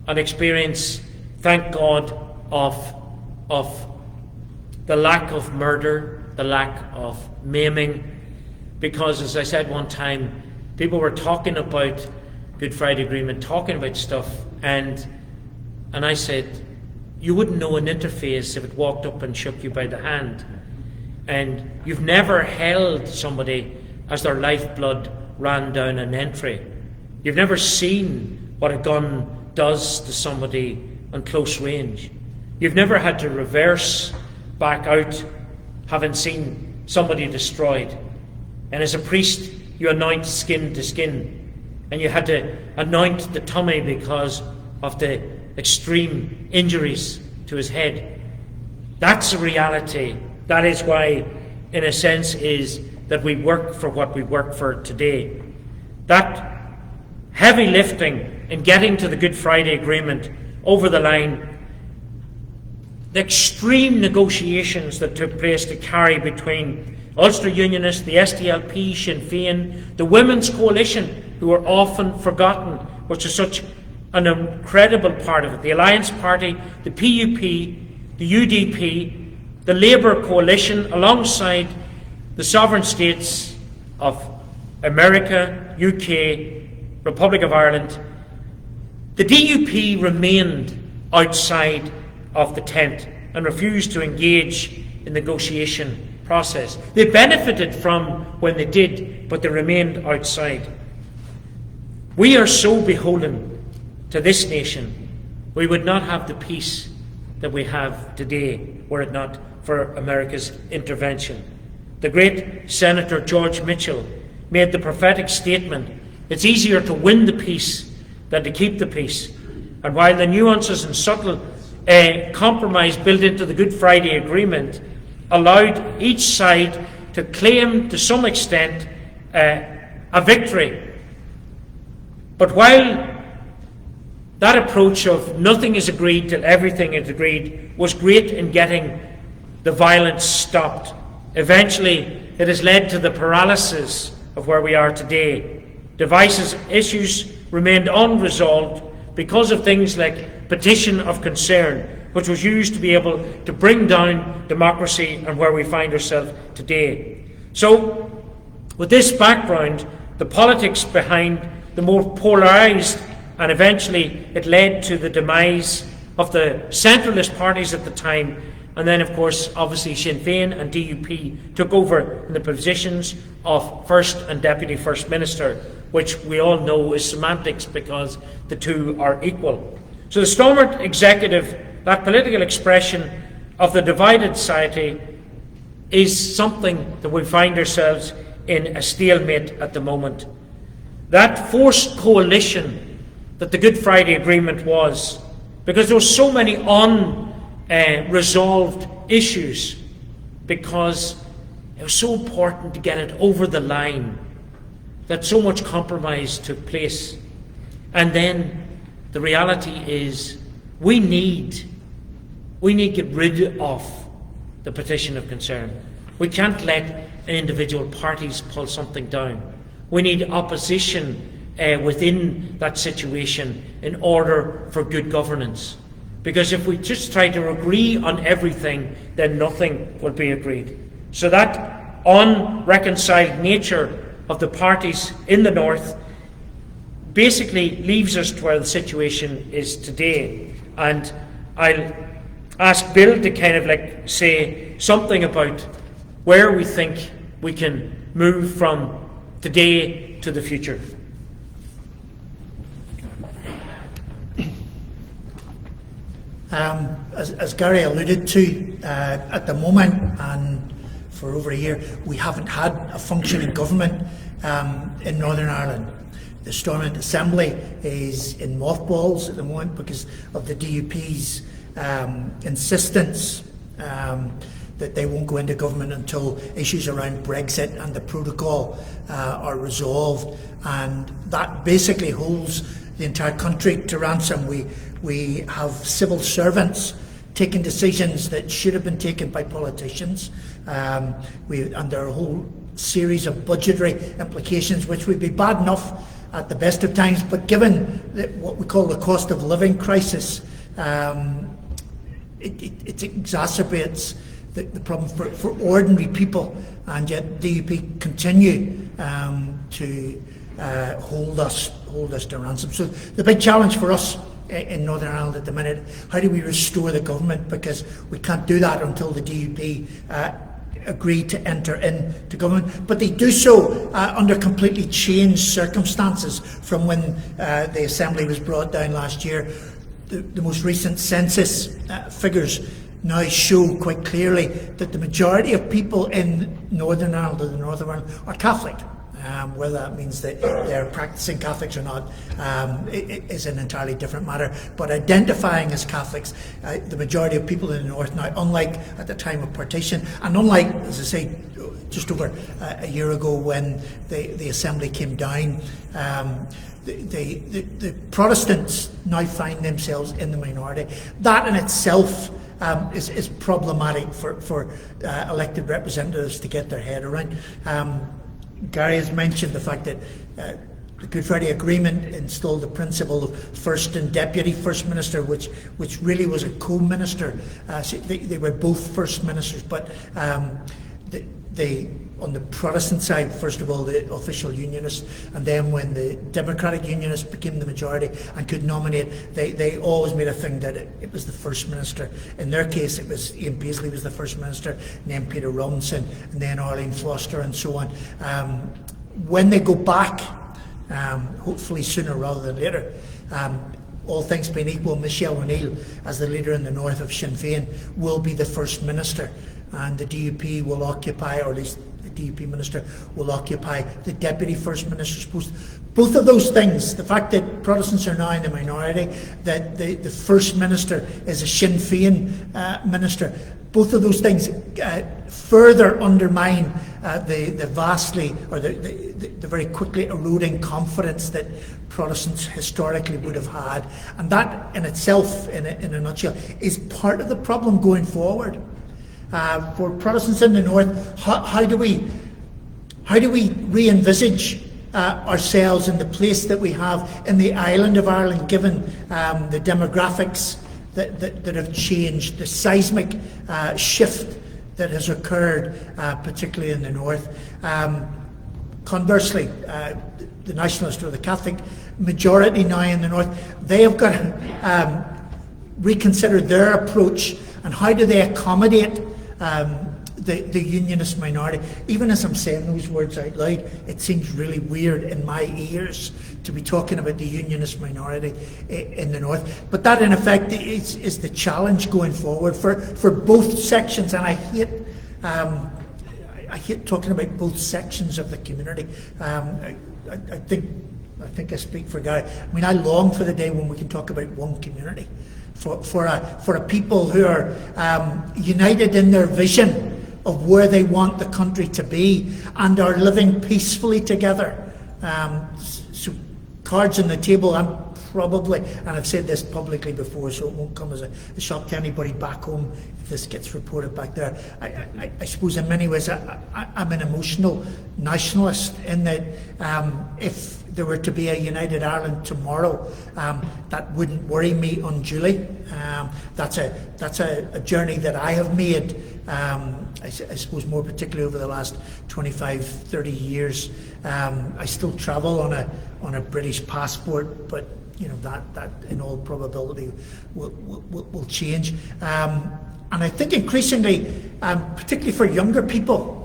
an experience, thank God, of the lack of murder, the lack of maiming, because, as I said one time, people were talking about Good Friday Agreement, talking about stuff, and I said, you wouldn't know an interface if it walked up and shook you by the hand. And you've never held somebody as their lifeblood ran down an entry. You've never seen what a gun does to somebody on close range. You've never had to reverse back out having seen somebody destroyed. And as a priest, you anoint skin to skin. And you had to anoint the tummy because of the extreme injuries to his head. That's a reality. That is why, in a sense, is that we work for what we work for today. That heavy lifting in getting to the Good Friday Agreement over the line, the extreme negotiations that took place to carry between Ulster Unionists, the SDLP, Sinn Féin, the Women's Coalition, who are often forgotten, which is such an incredible part of it, the Alliance Party, the PUP, the UDP, the Labour Coalition, alongside the sovereign states of America, UK, Republic of Ireland. The DUP remained outside of the tent and refused to engage in the negotiation process. They benefited from when they did, but they remained outside. We are so beholden to this nation. We would not have the peace that we have today were it not for America's intervention. The great Senator George Mitchell made the prophetic statement, it's easier to win the peace than to keep the peace. And while the nuances and subtle compromise built into the Good Friday Agreement allowed each side to claim to some extent a victory, but while that approach of nothing is agreed till everything is agreed was great in getting the violence stopped. Eventually, it has led to the paralysis of where we are today. Divisive issues remained unresolved because of things like petition of concern, which was used to be able to bring down democracy and where we find ourselves today. So, with this background, the politics behind the more polarised, and eventually it led to the demise of the centralist parties at the time, and then of course obviously Sinn Féin and DUP took over in the positions of First and Deputy First Minister, which we all know is semantics because the two are equal. So the Stormont executive, that political expression of the divided society, is something that we find ourselves in a stalemate at the moment. That forced coalition that the Good Friday Agreement was, because there were so many unresolved issues, because it was so important to get it over the line, that so much compromise took place. And then the reality is we need to get rid of the petition of concern. We can't let individual parties pull something down. We need opposition within that situation in order for good governance. Because if we just try to agree on everything, then nothing will be agreed. So that unreconciled nature of the parties in the north basically leaves us to where the situation is today. And I'll ask Bill to kind of like say something about where we think we can move from today to the future. As Gary alluded to, at the moment and for over a year, we haven't had a functioning government in Northern Ireland. The Stormont Assembly is in mothballs at the moment because of the DUP's insistence that they won't go into government until issues around Brexit and the protocol are resolved, and that basically holds the entire country to ransom. We have civil servants taking decisions that should have been taken by politicians, and there are a whole series of budgetary implications which would be bad enough at the best of times, but given what we call the cost of living crisis, it exacerbates the problem for ordinary people, and yet DUP continue to hold us to ransom. So the big challenge for us in Northern Ireland at the minute, how do we restore the government? Because we can't do that until the DUP agree to enter into government, but they do so under completely changed circumstances from when the Assembly was brought down last year. The most recent census figures now show quite clearly that the majority of people in Northern Ireland or the north of Ireland are Catholic. Whether that means that they're practicing Catholics or not is an entirely different matter. But identifying as Catholics, the majority of people in the north now, unlike at the time of partition, and unlike, as I say, just over a year ago when the Assembly came down, the Protestants now find themselves in the minority. That in itself is problematic for elected representatives to get their head around. Gary has mentioned the fact that the Good Friday Agreement installed the principle of First and Deputy First Minister, which really was a co-minister. So they were both First Ministers, but they on the Protestant side, first of all, the official Unionists, and then when the Democratic Unionists became the majority and could nominate, they always made a thing that it was the First Minister. In their case, it was Ian Paisley was the First Minister, and then Peter Robinson, and then Arlene Foster, and so on. When they go back, hopefully sooner rather than later, all things being equal, Michelle O'Neill, as the leader in the north of Sinn Féin, will be the First Minister, and the DUP will occupy, or at least the DUP minister will occupy the Deputy First Minister's post. Both of those things, the fact that Protestants are now in the minority, that the First Minister is a Sinn Féin minister, both of those things further undermine the vastly, or the very quickly eroding confidence that Protestants historically would have had. And that in itself, in a nutshell, is part of the problem going forward. For Protestants in the North, how do we re-envisage ourselves in the place that we have in the island of Ireland, given the demographics that have changed, the seismic shift that has occurred, particularly in the North. Conversely, the nationalist or the Catholic majority now in the North, they have got to reconsider their approach, and how do they accommodate the unionist minority. Even as I'm saying those words out loud, it seems really weird in my ears to be talking about the unionist minority in the North. But that, in effect, is the challenge going forward for both sections. And I hate talking about both sections of the community. I think I speak for Gary. I mean, I long for the day when we can talk about one community, for a people who are united in their vision of where they want the country to be, and are living peacefully together. So cards on the table. I'm probably, and I've said this publicly before, so it won't come as a shock to anybody back home if this gets reported back there. I suppose in many ways I'm an emotional nationalist, in that if there were to be a united Ireland tomorrow, that wouldn't worry me unduly. That's a journey that I have made, I suppose more particularly over the last 25, 30 years. I still travel on a British passport, but you know that in all probability will change. And I think increasingly, particularly for younger people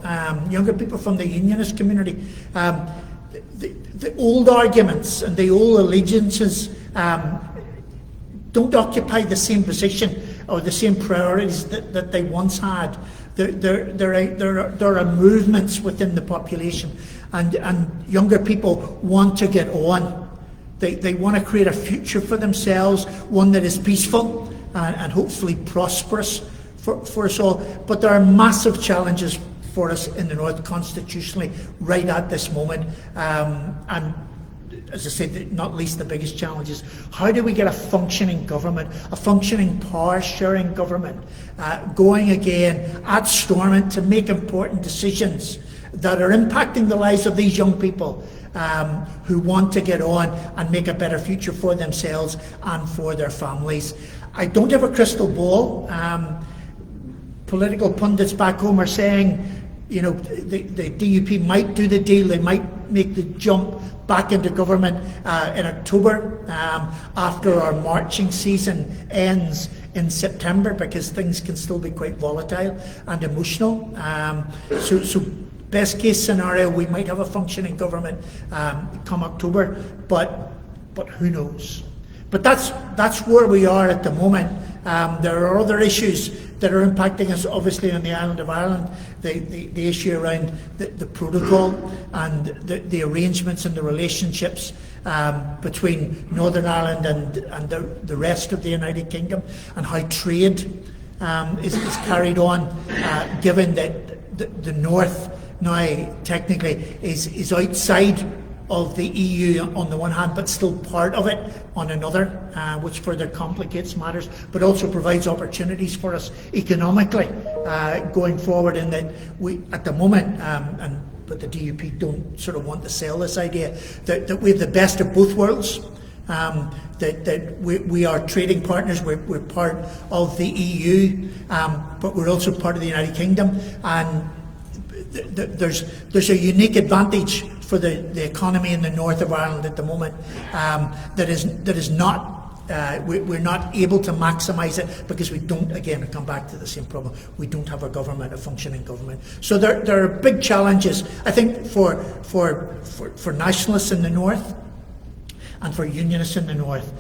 from the unionist community, the old arguments and the old allegiances don't occupy the same position or the same priorities that they once had. There are movements within the population, and younger people want to get on. They want to create a future for themselves, one that is peaceful and hopefully prosperous for us all. But there are massive challenges for us in the North constitutionally right at this moment. And as I said, not least the biggest challenge is, how do we get a functioning government, a functioning power-sharing government, going again at Stormont to make important decisions that are impacting the lives of these young people who want to get on and make a better future for themselves and for their families. I don't have a crystal ball. Political pundits back home are saying, you know, the DUP might do the deal, they might make the jump back into government in October, after our marching season ends in September, because things can still be quite volatile and emotional. So best case scenario, we might have a functioning government come October, but who knows? But that's where we are at the moment. There are other issues that are impacting us, obviously, on the island of Ireland. The issue around the protocol and the arrangements and the relationships between Northern Ireland and the rest of the United Kingdom, and how trade is carried on, given that the North now technically is outside of the EU on the one hand, but still part of it on another, which further complicates matters, but also provides opportunities for us economically going forward. In that we, at the moment, but the DUP don't sort of want to sell this idea that we have the best of both worlds. That we are trading partners. We're part of the EU, but we're also part of the United Kingdom, and there's a unique advantage for the economy in the north of Ireland at the moment, that is not, we're not able to maximise it, because we don't, again, I come back to the same problem, we don't have a functioning government. So there are big challenges, I think, for nationalists in the north and for unionists in the north.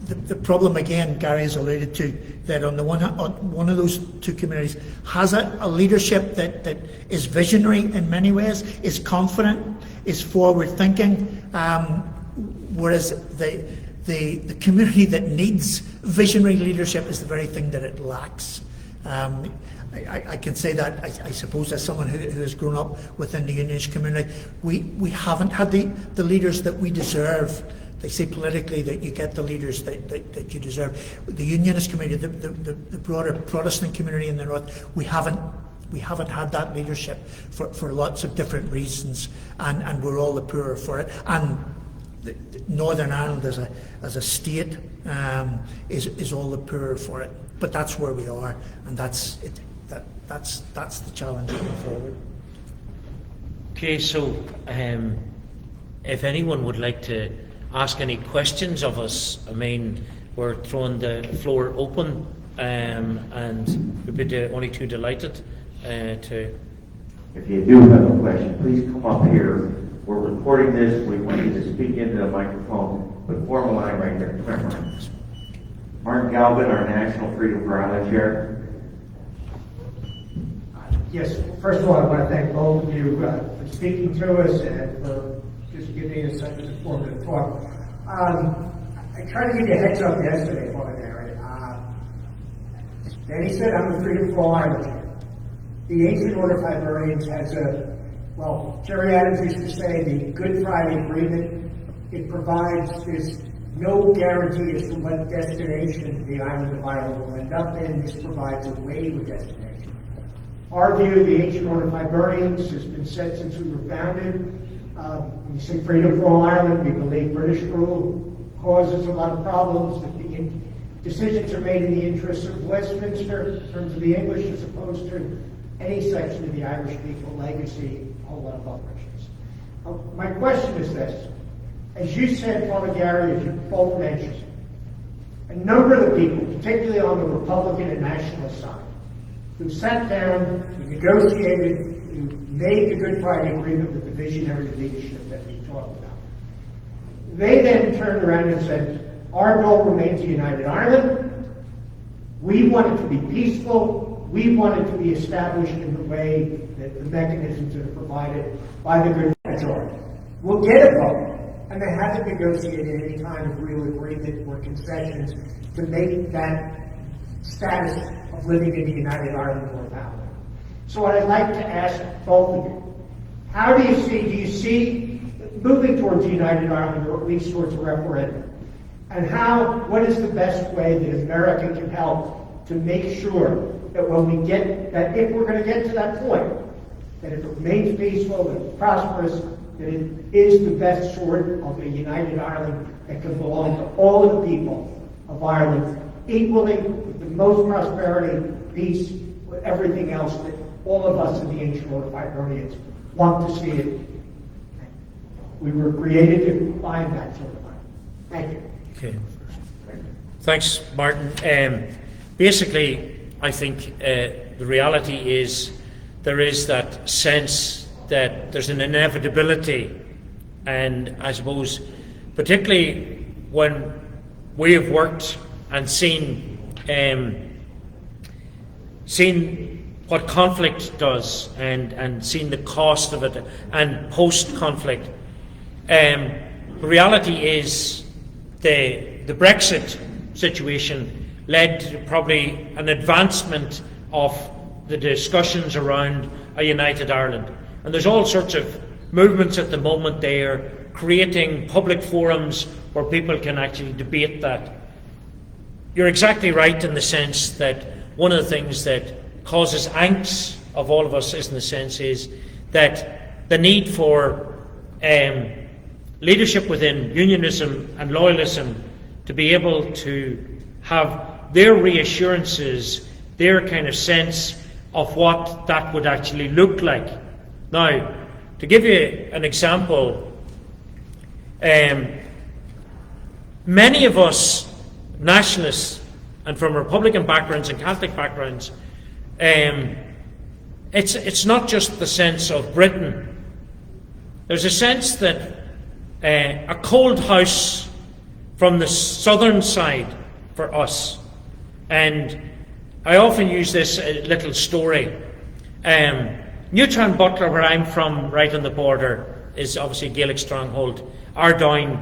The problem, again, Gary has alluded to, that on one of those two communities has a leadership that is visionary in many ways, is confident, is forward-thinking, whereas the community that needs visionary leadership is the very thing that it lacks. I can say that, I suppose, as someone who has grown up within the unionist community, we haven't had the leaders that we deserve. They say politically that you get the leaders that you deserve. The unionist community, the broader Protestant community in the North, we haven't had that leadership for lots of different reasons, and we're all the poorer for it. And Northern Ireland as a state is all the poorer for it. But that's where we are, and that's it. That's the challenge going forward. Okay, so if anyone would like to ask any questions of us, I mean, we're throwing the floor open, and we'd be only too delighted to. If you do have a question, please come up here. We're recording this. We want you to speak into the microphone, but form a line right there. Come here, Martin. Martin Galvin, our National Freedom for Ireland Chair. Yes, first of all, I want to thank both of you for speaking to us and for just giving us such an informative talk. I tried to give you a heads up yesterday, Father Gary. Danny said I'm a Freedom for All Ireland Chair. The Ancient Order of Hibernians has Jerry Adams used to say the Good Friday Agreement, it provides this no guarantee as to what destination the island of Ireland will end up in. This provides a way to a destination. Our view of the Ancient Order of Hibernians has been said since we were founded. When you say freedom for all Ireland, we believe British rule causes a lot of problems, that the decisions are made in the interests of Westminster in terms of the English as opposed to any section of the Irish people legacy, a whole lot of other issues. My question is this. As you said, Father Gary, as you both mentioned, a number of the people, particularly on the Republican and nationalist side, who sat down, who negotiated, who made the Good Friday Agreement with the visionary leadership that we talked about. They then turned around and said, our goal remains a united Ireland. We want it to be peaceful. We want it to be established in the way that the mechanisms that are provided by the Good Majority. We'll get a vote. And they haven't negotiated any kind of real agreement or concessions to make that status of living in the United Ireland more valid. So what I'd like to ask both of you, how do you see moving towards a United Ireland, or at least towards a referendum? And what is the best way that America can help to make sure that when we get that, if we're going to get to that point, that it remains peaceful, that it's prosperous, that it is the best sort of a united Ireland that can belong to all of the people of Ireland equally, with the most prosperity, peace, with everything else that all of us in the Ancient Order of Hibernians want to see it. We were created to find that sort of life. Thank you. Okay. Thanks, Martin. Basically, I think the reality is there is that sense that there's an inevitability, and I suppose particularly when we have worked and seen what conflict does and seen the cost of it and post-conflict, the reality is the Brexit situation led to probably an advancement of the discussions around a united Ireland. And there's all sorts of movements at the moment there, creating public forums where people can actually debate that. You're exactly right in the sense that one of the things that causes angst of all of us is, in the sense, is that the need for leadership within unionism and loyalism to be able to have their reassurances, their kind of sense of what that would actually look like. Now, to give you an example, many of us nationalists and from Republican backgrounds and Catholic backgrounds, it's not just the sense of Britain. There's a sense that a cold house from the southern side for us, and I often use this little story. Newtown Butler, where I'm from, right on the border, is obviously a Gaelic stronghold. Ardoyne,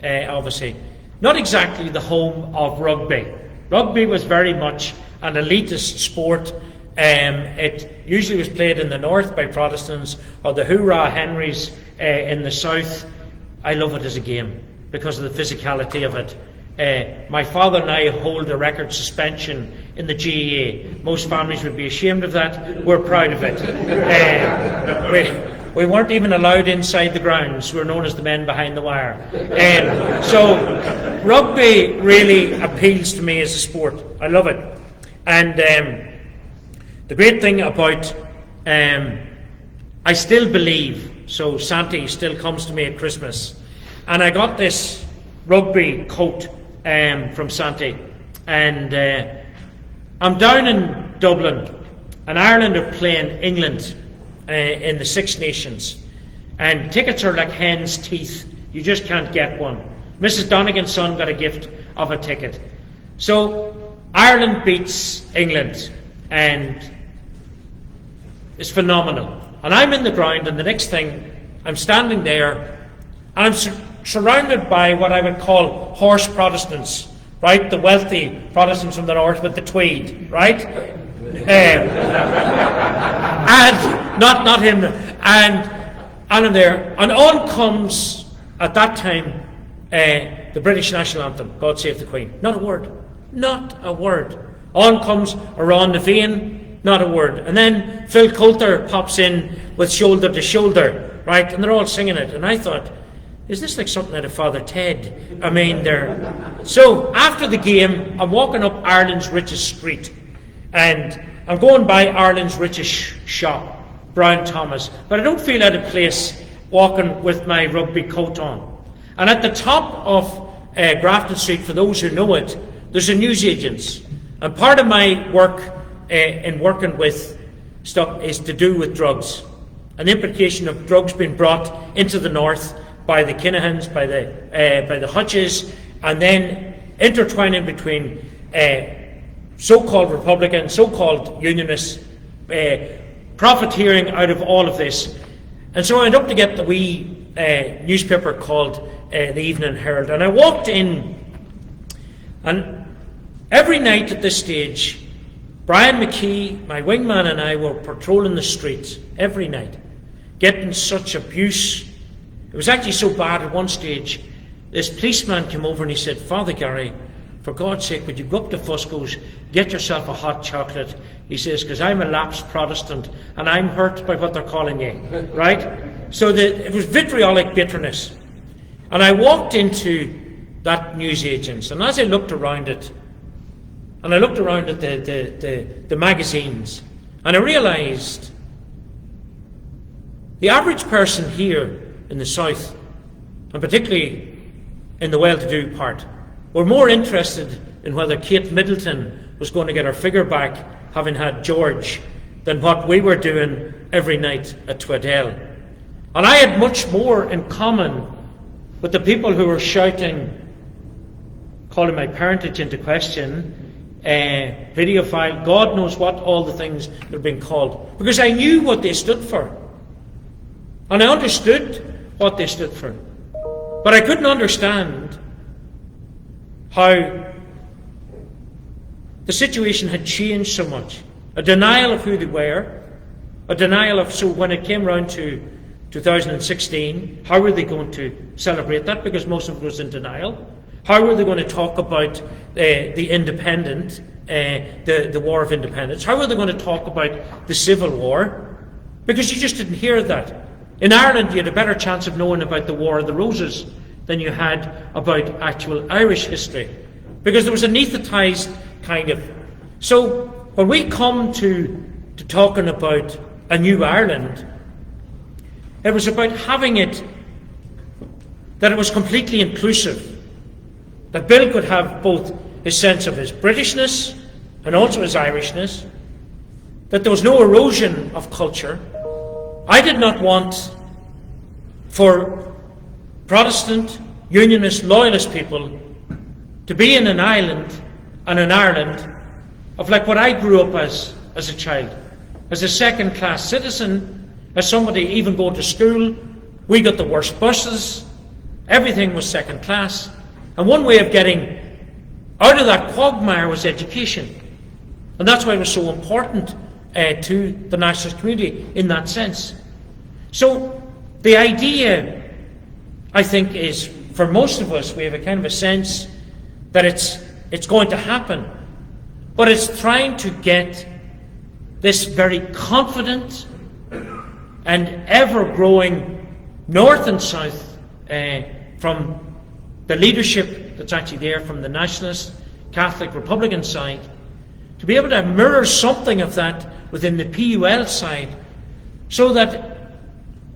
obviously. Not exactly the home of rugby. Rugby was very much an elitist sport It usually was played in the north by Protestants, or the Hoorah Henrys in the south. I love it as a game because of the physicality of it. My father and I hold a record suspension in the GAA. Most families would be ashamed of that. We're proud of it. We weren't even allowed inside the grounds. We're known as the men behind the wire. So rugby really appeals to me as a sport. I love it. And the great thing about, I still believe, so Santi still comes to me at Christmas, and I got this rugby coat from Santi, and I'm down in Dublin, and Ireland are playing England in the Six Nations, and tickets are like hen's teeth. You just can't get one. Mrs. Donegan's son got a gift of a ticket. So Ireland beats England, and it's phenomenal. And I'm in the ground, and the next thing, I'm standing there, and I'm surrounded by what I would call horse Protestants, right? The wealthy Protestants from the north with the tweed, right? And not him. And I'm there, and on comes at that time the British national anthem, "God Save the Queen." Not a word, not a word. On comes Around the Vein, not a word. And then Phil Coulter pops in with Shoulder to Shoulder, right? And they're all singing it. And I thought, is this like something out of Father Ted? I mean, So after the game, I'm walking up Ireland's richest street, and I'm going by Ireland's richest shop, Brown Thomas, but I don't feel out of place walking with my rugby coat on. And at the top of Grafton Street, for those who know it, there's a newsagent's. And part of my work in working with stuff is to do with drugs. An implication of drugs being brought into the north by the Kinahans, by the Hutches, and then intertwining between so-called Republicans, so-called Unionists, profiteering out of all of this. And so I ended up to get the wee newspaper called the Evening Herald. And I walked in, and every night at this stage, Brian McKee, my wingman, and I were patrolling the streets every night, getting such abuse. It was actually so bad at one stage, this policeman came over and he said, "Father Gary, for God's sake, would you go up to Fusco's, get yourself a hot chocolate?" He says, "because I'm a lapsed Protestant and I'm hurt by what they're calling you." Right? So it was vitriolic bitterness. And I walked into that newsagent's, and as I looked around it, and I looked around at the magazines, and I realised the average person here in the south, and particularly in the well-to-do part, were more interested in whether Kate Middleton was going to get her figure back, having had George, than what we were doing every night at Twaddell. And I had much more in common with the people who were shouting, calling my parentage into question, videophile, God knows what, all the things that are being called, because I knew what they stood for. And I understood what they stood for. But I couldn't understand how the situation had changed so much. A denial of who they were, a denial of, so when it came round to 2016, how were they going to celebrate that? Because most of it was in denial. How were they going to talk about the independent, the War of Independence? How were they going to talk about the Civil War? Because you just didn't hear that. In Ireland, you had a better chance of knowing about the War of the Roses than you had about actual Irish history, because there was a anaesthetised kind of. So when we come to talking about a new Ireland, it was about having it, that it was completely inclusive, that Bill could have both his sense of his Britishness and also his Irishness, that there was no erosion of culture. I did not want for Protestant, Unionist, Loyalist people to be in an island and an Ireland of like what I grew up as a child, as a second-class citizen, as somebody even going to school. We got the worst buses, everything was second class, and one way of getting out of that quagmire was education. And that's why it was so important to the nationalist community in that sense. So the idea, I think, is for most of us, we have a kind of a sense that it's going to happen, but it's trying to get this very confident and ever-growing north and south from the leadership that's actually there from the nationalist, Catholic, Republican side, to be able to mirror something of that within the PUL side, so that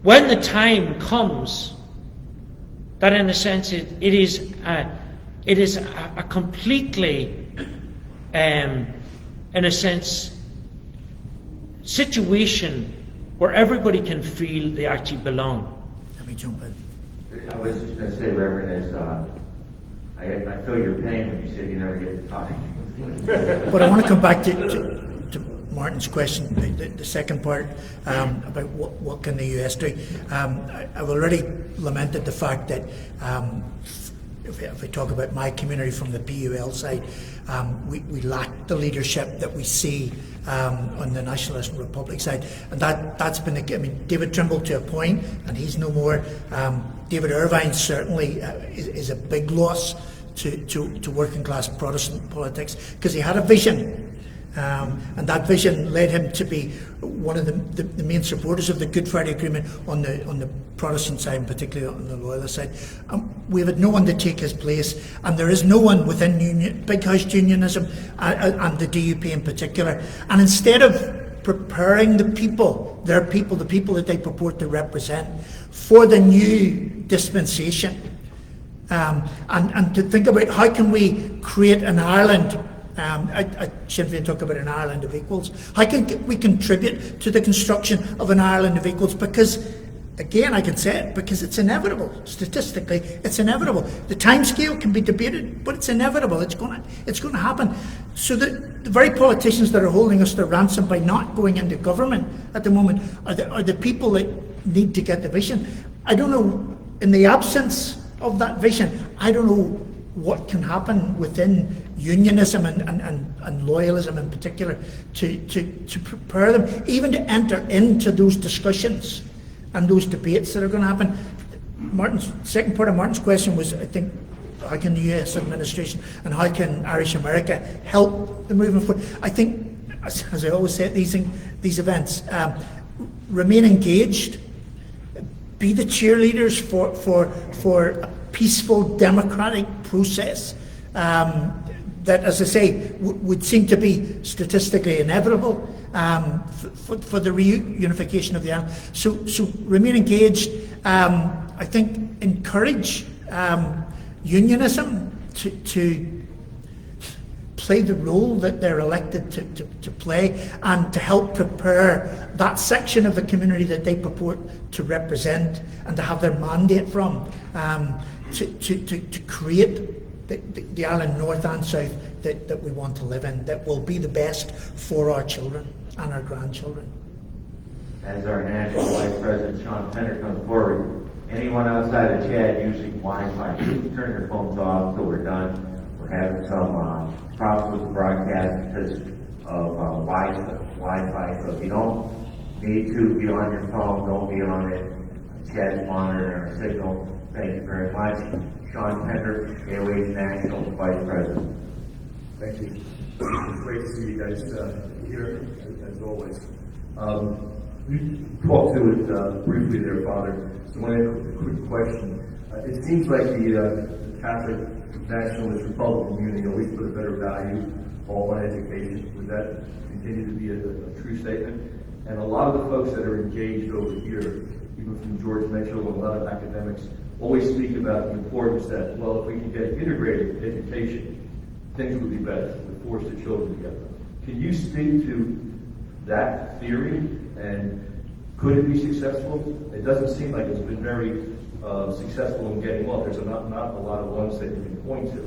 when the time comes, that in a sense it is a completely, in a sense, situation where everybody can feel they actually belong. Let me jump in. I was just going to say, Reverend, is I feel your pain when you said you never get to talk. But I want to come back to Martin's question, the second part, about what can the US do. I've already lamented the fact that if we talk about my community from the PUL side, we lack the leadership that we see on the Nationalist and Republic side, and that's been David Trimble to a point, and he's no more. David Irvine certainly is a big loss to working class Protestant politics, because he had a vision. And that vision led him to be one of the main supporters of the Good Friday Agreement on the Protestant side, and particularly on the Loyalist side. We've had no one to take his place, and there is no one within big house unionism and the DUP in particular. And instead of preparing the people that they purport to represent, for the new dispensation, and to think about how can we create an Ireland. I shouldn't talk about an Ireland of equals. How can we contribute to the construction of an Ireland of equals? Because, again, I can say it, because it's inevitable. Statistically, it's inevitable. The timescale can be debated, but it's inevitable. It's going to happen. So the very politicians that are holding us to ransom by not going into government at the moment are the people that need to get the vision. I don't know, in the absence of that vision, I don't know what can happen within unionism and loyalism in particular to prepare them even to enter into those discussions and those debates that are going to happen. Second part of Martin's question was, I think, how can the US administration and how can Irish America help the movement forward? I think, as I always say at these events, remain engaged, be the cheerleaders for a peaceful democratic process that, as I say, would seem to be statistically inevitable for the reunification of the island. So remain engaged. I think encourage unionism to play the role that they're elected to play, and to help prepare that section of the community that they purport to represent and to have their mandate from, to create the Ireland North and South that we want to live in, that will be the best for our children and our grandchildren. As our National Vice President Sean Pender comes forward, anyone outside of Chad using Wi-Fi, please turn your phones off until we're done. We're having some problems with the broadcast because of Wi-Fi. So if you don't need to be on your phone, don't be on it. Chad's monitoring our signal. Thank you very much. Sean Pender, Airways National Vice President. Thank you. Great to see you guys here, as always. You talked to it briefly there, Father. So I have a quick question. It seems like the Catholic Nationalist Republican community always put a better value on education. Would that continue to be a true statement? And a lot of the folks that are engaged over here, even from George Mitchell and a lot of academics, always speak about the importance that, well, if we can get integrated education, things would be better. We force the children together. Can you speak to that theory, and could it be successful? It doesn't seem like it's been very successful in getting well. There's not a lot of ones that you can point to.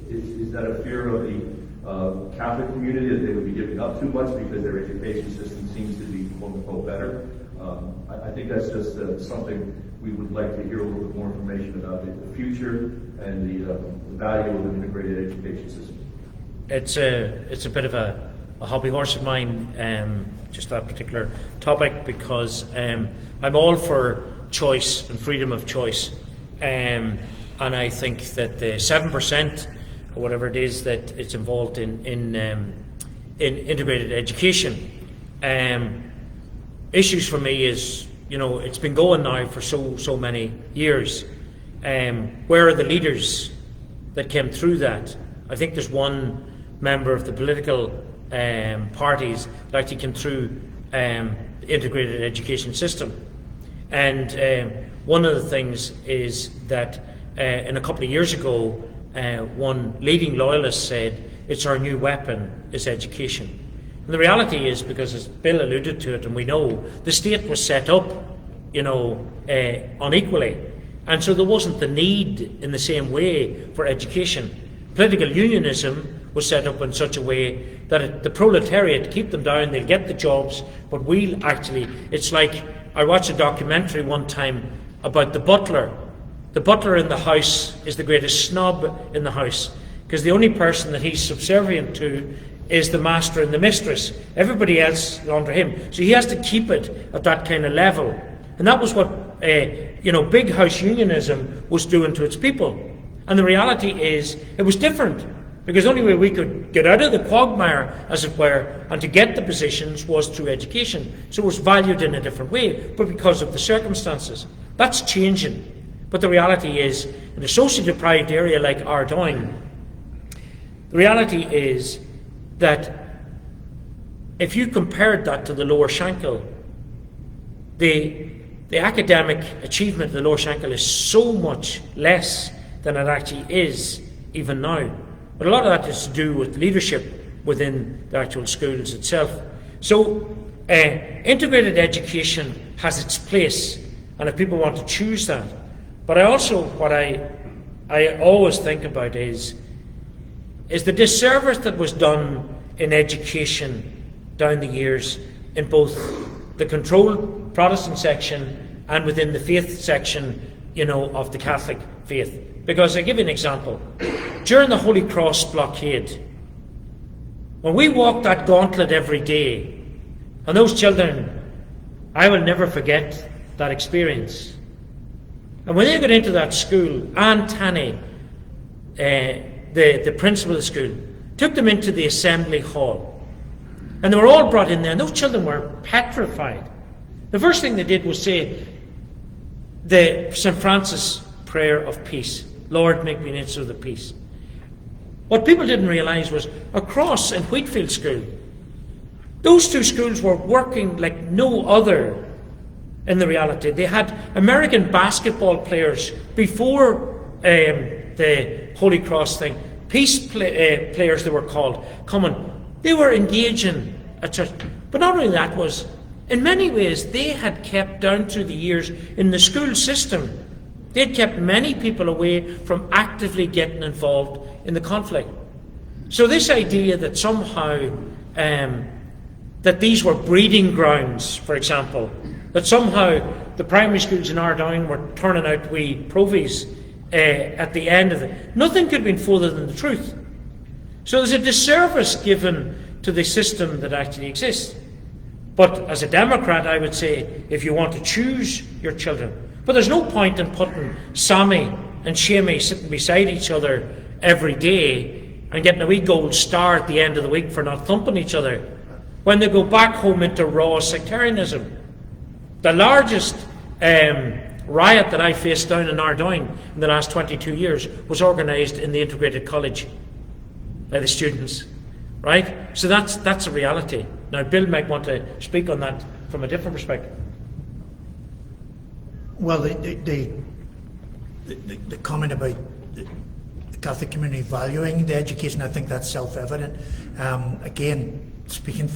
Is that a fear of the Catholic community, that they would be giving up too much because their education system seems to be quote unquote better? I think that's just something we would like to hear a little bit more information about the future and the value of an integrated education system. It's a bit of a a hobby horse of mine, just that particular topic, because I'm all for choice and freedom of choice. And I think that the 7%, or whatever it is, that it's involved in integrated education. Issues for me is, it's been going now for so many years. Where are the leaders that came through that? I think there's one member of the political parties that actually came through the integrated education system. And one of the things is that in a couple of years ago, one leading loyalist said, it's our new weapon is education. And the reality is, because as Bill alluded to it, and we know, the state was set up, unequally. And so there wasn't the need in the same way for education. Political unionism was set up in such a way that the proletariat, keep them down, they'll get the jobs, but we'll actually, it's like, I watched a documentary one time about the butler. The butler in the house is the greatest snob in the house, because the only person that he's subservient to is the master and the mistress. Everybody else is under him. So he has to keep it at that kind of level. And that was what big house unionism was doing to its people. And the reality is, it was different, because the only way we could get out of the quagmire, as it were, and to get the positions was through education. So it was valued in a different way, but because of the circumstances. That's changing. But the reality is, in a socially deprived area like Ardoyne, the reality is that if you compared that to the Lower Shankill, the academic achievement of the Lower Shankill is so much less than it actually is even now. But a lot of that is to do with leadership within the actual schools itself. So integrated education has its place, and if people want to choose that. But I also, what I always think about is the disservice that was done in education down the years in both the controlled Protestant section and within the faith section, of the Catholic faith. Because I give you an example. During the Holy Cross blockade, when we walked that gauntlet every day, and those children, I will never forget that experience. And when they got into that school, Anne Tanney, the principal of the school, took them into the assembly hall. And they were all brought in there, and those children were petrified. The first thing they did was say the St. Francis prayer of peace. Lord, make me an instrument of peace. What people didn't realise was, across in Wheatfield School, those two schools were working like no other in the reality. They had American basketball players before the Holy Cross thing, peace players they were called, coming. They were engaging at church. But not only that, was, in many ways, they had kept down through the years in the school system, they had kept many people away from actively getting involved in the conflict. So this idea that somehow that these were breeding grounds, for example, that somehow the primary schools in Ardoyne were turning out wee provies at the end of it, nothing could have been further than the truth. So there's a disservice given to the system that actually exists. But as a Democrat, I would say, if you want to choose your children, but there's no point in putting Sammy and Shamey sitting beside each other every day and getting a wee gold star at the end of the week for not thumping each other, when they go back home into raw sectarianism. The largest riot that I faced down in Ardoyne in the last 22 years was organised in the integrated college by the students, right? So that's a reality. Now, Bill might want to speak on that from a different perspective. Well, the comment about the Catholic community valuing the education, I think that's self-evident. Again, speaking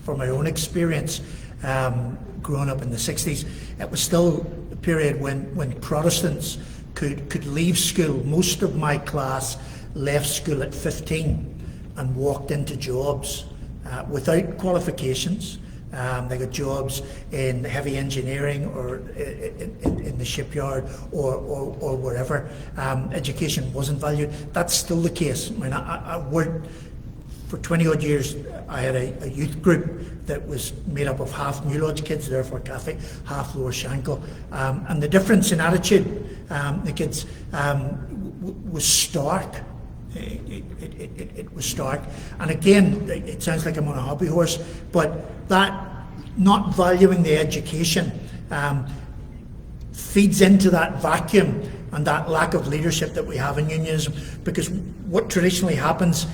from my own experience, growing up in the 60s, it was still a period when Protestants could leave school. Most of my class left school at 15 and walked into jobs without qualifications. They got jobs in heavy engineering or in the shipyard or wherever. Education wasn't valued. That's still the case. I mean, for 20 odd years, I had a youth group that was made up of half New Lodge kids, therefore Catholic, half Lower Shankill. And the difference in attitude, the kids, was stark. It was stark. And again, it sounds like I'm on a hobby horse, but that not valuing the education feeds into that vacuum and that lack of leadership that we have in unionism, because what traditionally happens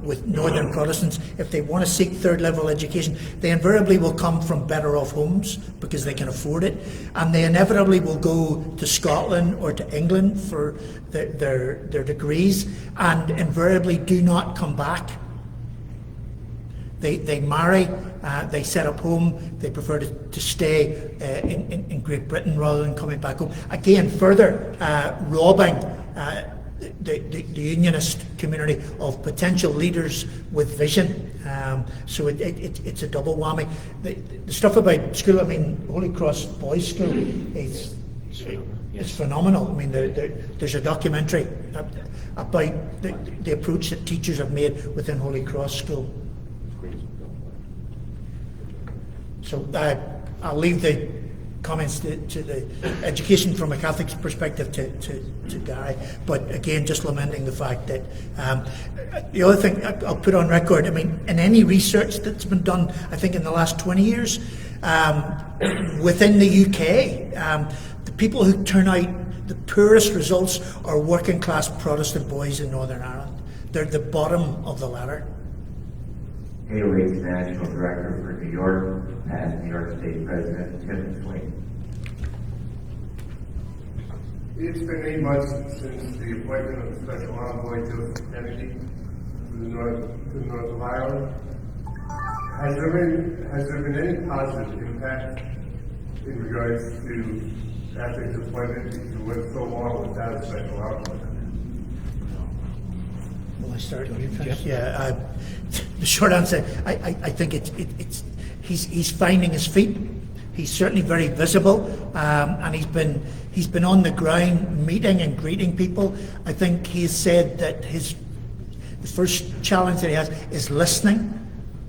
with Northern Protestants, if they want to seek third level education, they invariably will come from better off homes because they can afford it, and they inevitably will go to Scotland or to England for their degrees, and invariably do not come back. They marry, they set up home, they prefer to stay in Great Britain rather than coming back home. Again, further robbing the unionist community of potential leaders with vision. So it's a double whammy. The stuff about school, I mean, Holy Cross Boys School is phenomenal. I mean, there's a documentary about the approach that teachers have made within Holy Cross School. So I'll leave the comments to the education from a Catholic's perspective to Gary, but again, just lamenting the fact that the other thing I'll put on record, I mean, in any research that's been done, I think in the last 20 years, within the UK, the people who turn out the poorest results are working class Protestant boys in Northern Ireland. They're the bottom of the ladder. AOH's National Director for New York, past New York State President Tim Swing. It's been 8 months since the appointment of Special Envoy Joseph Kennedy to the north of Ireland. Has there been any positive impact in regards to after his appointment, because it went so long without a special envoy? Will I start? Yeah. The short answer, I think he's finding his feet. He's certainly very visible, and he's been on the ground meeting and greeting people. I think he's said that the first challenge that he has is listening.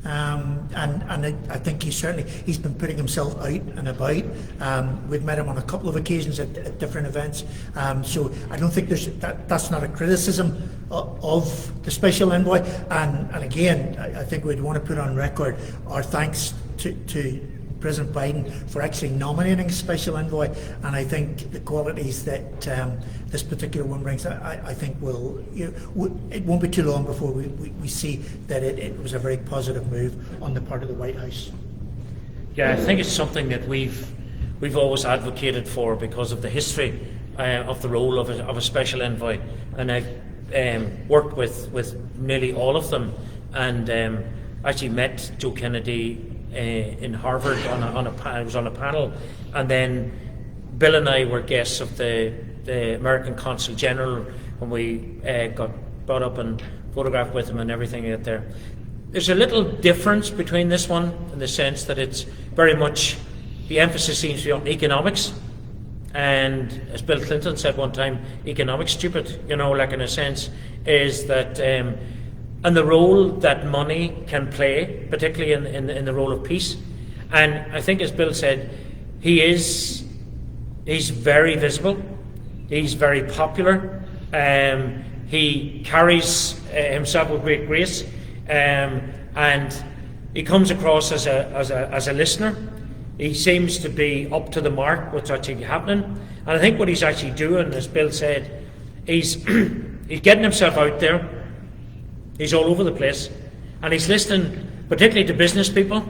And I think he's been putting himself out and about. We've met him on a couple of occasions at different events. So I don't think that's not a criticism of the special envoy. And again, I think we'd want to put on record our thanks to President Biden for actually nominating a special envoy, and I think the qualities that this particular one brings, I think it won't be too long before we see that it was a very positive move on the part of the White House. Yeah, I think it's something that we've always advocated for because of the history of the role of a special envoy, and I've worked with nearly all of them, and actually met Joe Kennedy in Harvard I was on a panel, and then Bill and I were guests of the American Consul General when we got brought up and photographed with him and everything out there. There's a little difference between this one in the sense that it's very much, the emphasis seems to be on economics, and as Bill Clinton said one time, economics stupid, like in a sense, is that and the role that money can play, particularly in the role of peace. And I think, as Bill said, he's very visible, he's very popular, he carries himself with great grace, and he comes across as a listener. He seems to be up to the mark what's actually happening. And I think what he's actually doing, as Bill said, he's getting himself out there. He's all over the place, and he's listening particularly to business people.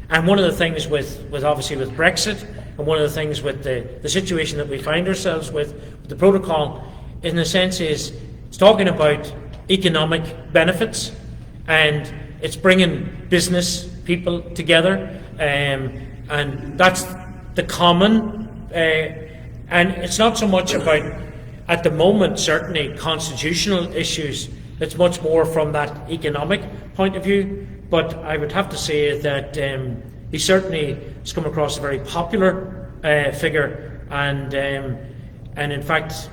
And one of the things with obviously with Brexit, and one of the things with the situation that we find ourselves with the protocol, in a sense, is it's talking about economic benefits, and it's bringing business people together, and that's the common. And it's not so much about, at the moment, certainly constitutional issues. It's much more from that economic point of view, but I would have to say that he certainly has come across a very popular figure, and in fact,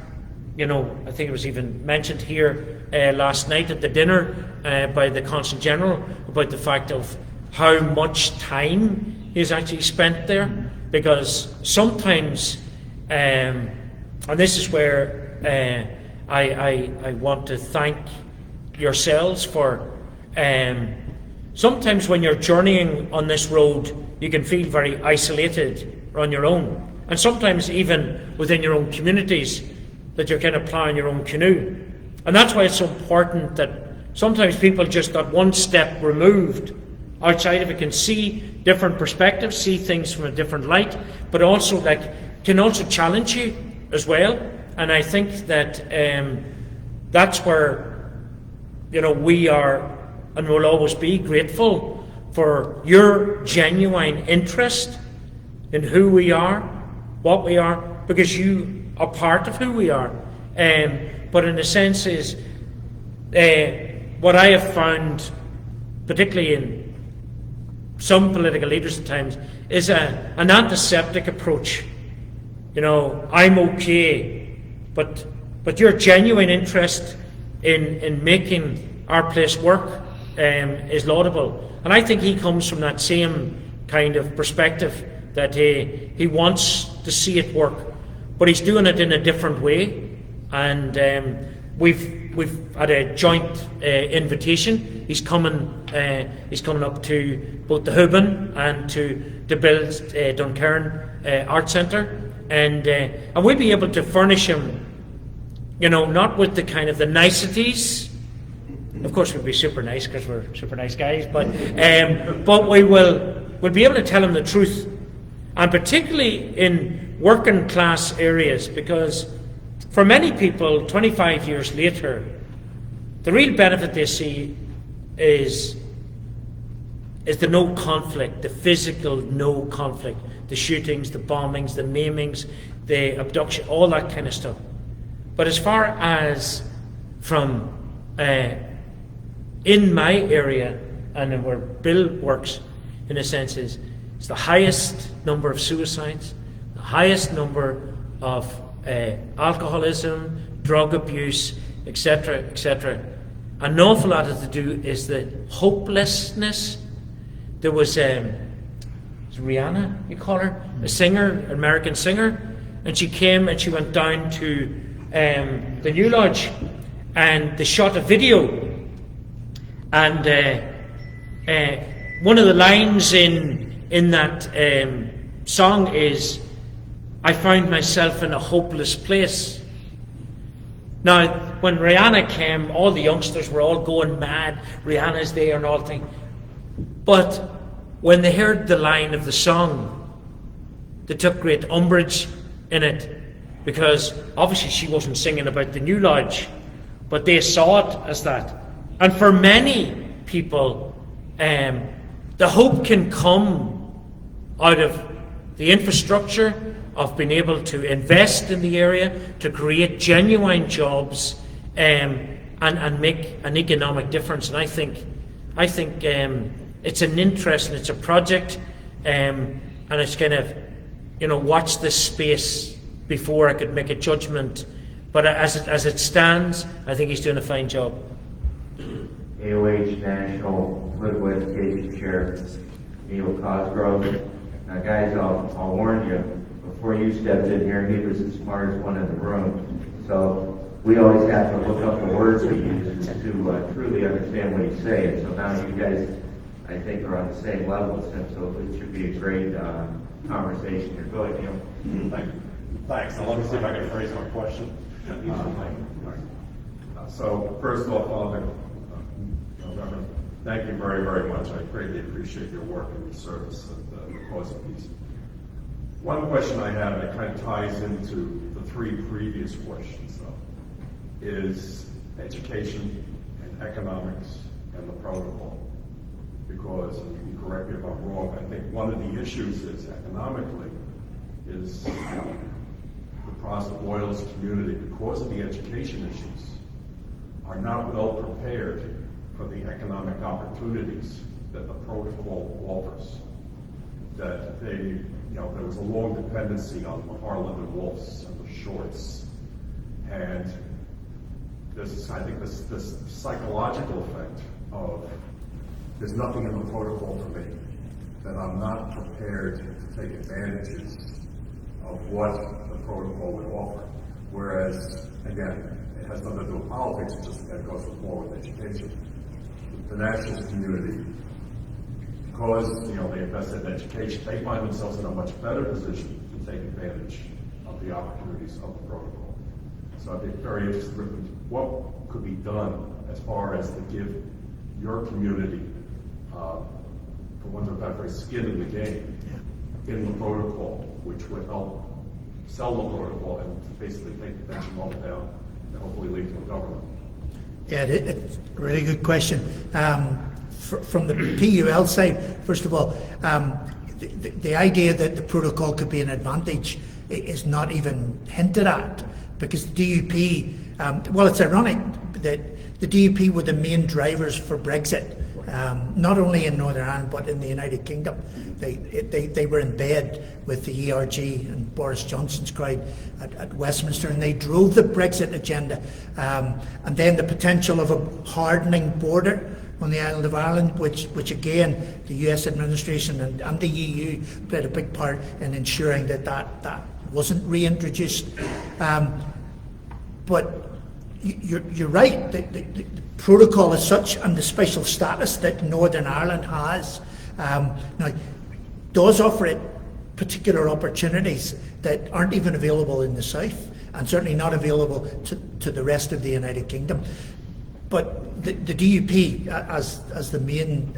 I think it was even mentioned here last night at the dinner by the Consul General about the fact of how much time he's actually spent there, because sometimes, and this is where I want to thank yourselves for, sometimes when you're journeying on this road, you can feel very isolated on your own, and sometimes even within your own communities, that you're kind of ploughing your own canoe. And that's why it's so important that sometimes people just that one step removed outside of it can see different perspectives, see things from a different light, but also can also challenge you as well. And I think that that's where we are and will always be grateful for your genuine interest in who we are, what we are, because you are part of who we are. But in a sense is what I have found, particularly in some political leaders at times, is an antiseptic approach. I'm okay, but your genuine interest in making our place work is laudable. And I think he comes from that same kind of perspective, that he wants to see it work, but he's doing it in a different way. And we've had a joint invitation. He's coming up to both the Houben and to build Duncairn Art Centre, and we'll be able to furnish him, not with the kind of the niceties. Of course, we'll be super nice because we're super nice guys, but we'll be able to tell him the truth, and particularly in working class areas, because for many people, 25 years later, the real benefit they see is the no conflict, the physical no conflict, the shootings, the bombings, the maimings, the abduction, all that kind of stuff. But as far as from in my area and where Bill works, in a sense, is it's the highest number of suicides, the highest number of alcoholism, drug abuse, etc., etc. An awful lot of to do is the hopelessness. There was Rihanna, you call her, a singer, an American singer, and she came and she went down to the New Lodge, and they shot a video, and one of the lines in that song is, "I found myself in a hopeless place." Now, when Rihanna came, all the youngsters were all going mad. Rihanna's there and all things. But when they heard the line of the song, they took great umbrage in it, because obviously she wasn't singing about the New Lodge, but they saw it as that. And for many people, the hope can come out of the infrastructure, of being able to invest in the area, to create genuine jobs, and make an economic difference. And I think it's an interest and it's a project, and it's kind of, watch this space before I could make a judgment. But as it stands, I think he's doing a fine job. AOH National Political Education Chair Neil Cosgrove. Now, guys, I'll warn you. Before you stepped in here, he was the smartest one in the room. So we always have to look up the words we use to truly understand what he's saying. So now you guys, I think, are on the same level as him. So it should be a great conversation here. Go ahead, Neil. Thanks. Now let me see if I can phrase my question. So first off, Reverend, thank you very, very much. I greatly appreciate your work and your service at the cause of peace. One question I have, and it kind of ties into the three previous questions, though, is education and economics and the protocol. Because, and you can correct me if I'm wrong, I think one of the issues is economically is the Protestant Loyalist community, because of the education issues, are not well prepared for the economic opportunities that the protocol offers. That there was a long dependency on the Harlan and Wolffs and the Shorts, and I think this psychological effect of there's nothing in the protocol for me, that I'm not prepared to take advantages of what the protocol would offer. Whereas, again, it has nothing to do with politics, it goes more with education. The nationalist community, because they invested in education, they find themselves in a much better position to take advantage of the opportunities of the protocol. So I'd be very interested in what could be done as far as to give your community, for want of a better phrase, skin in the game in the protocol, which would help sell the protocol and basically take the pension level down and hopefully lead to a government. Yeah, it's a really good question. From the PUL side, first of all, the idea that the protocol could be an advantage is not even hinted at, because the DUP, well, it's ironic that the DUP were the main drivers for Brexit, not only in Northern Ireland but in the United Kingdom. They were in bed with the ERG and Boris Johnson's crowd at Westminster, and they drove the Brexit agenda. And then the potential of a hardening border on the island of Ireland, which again the US administration and the EU played a big part in ensuring that wasn't reintroduced. But you're right, the protocol as such and the special status that Northern Ireland has now does offer it particular opportunities that aren't even available in the south, and certainly not available to the rest of the United Kingdom. But the DUP, as the main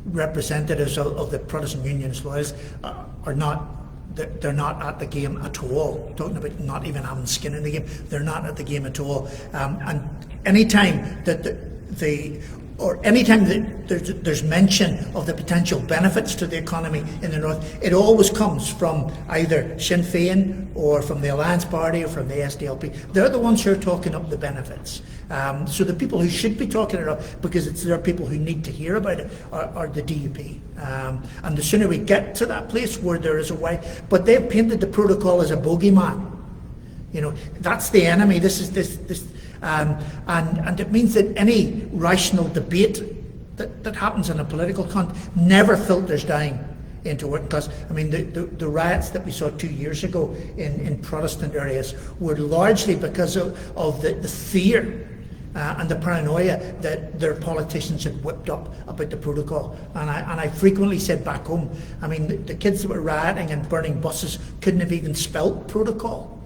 representatives of the Protestant Unionist loyalists, are not. They're not at the game at all. Talking about not even having skin in the game, they're not at the game at all. And anytime that anytime that there's mention of the potential benefits to the economy in the north, it always comes from either Sinn Féin or from the Alliance Party or from the SDLP. They're the ones who are talking up the benefits. So the people who should be talking it up, because there are people who need to hear about it, are the DUP. And the sooner we get to that place where there is a way, but they've painted the protocol as a bogeyman. That's the enemy. And it means that any rational debate that happens in a political context never filters down into work. Because the riots that we saw 2 years ago in Protestant areas were largely because of the fear and the paranoia that their politicians had whipped up about the protocol. And I frequently said back home, the kids that were rioting and burning buses couldn't have even spelt protocol,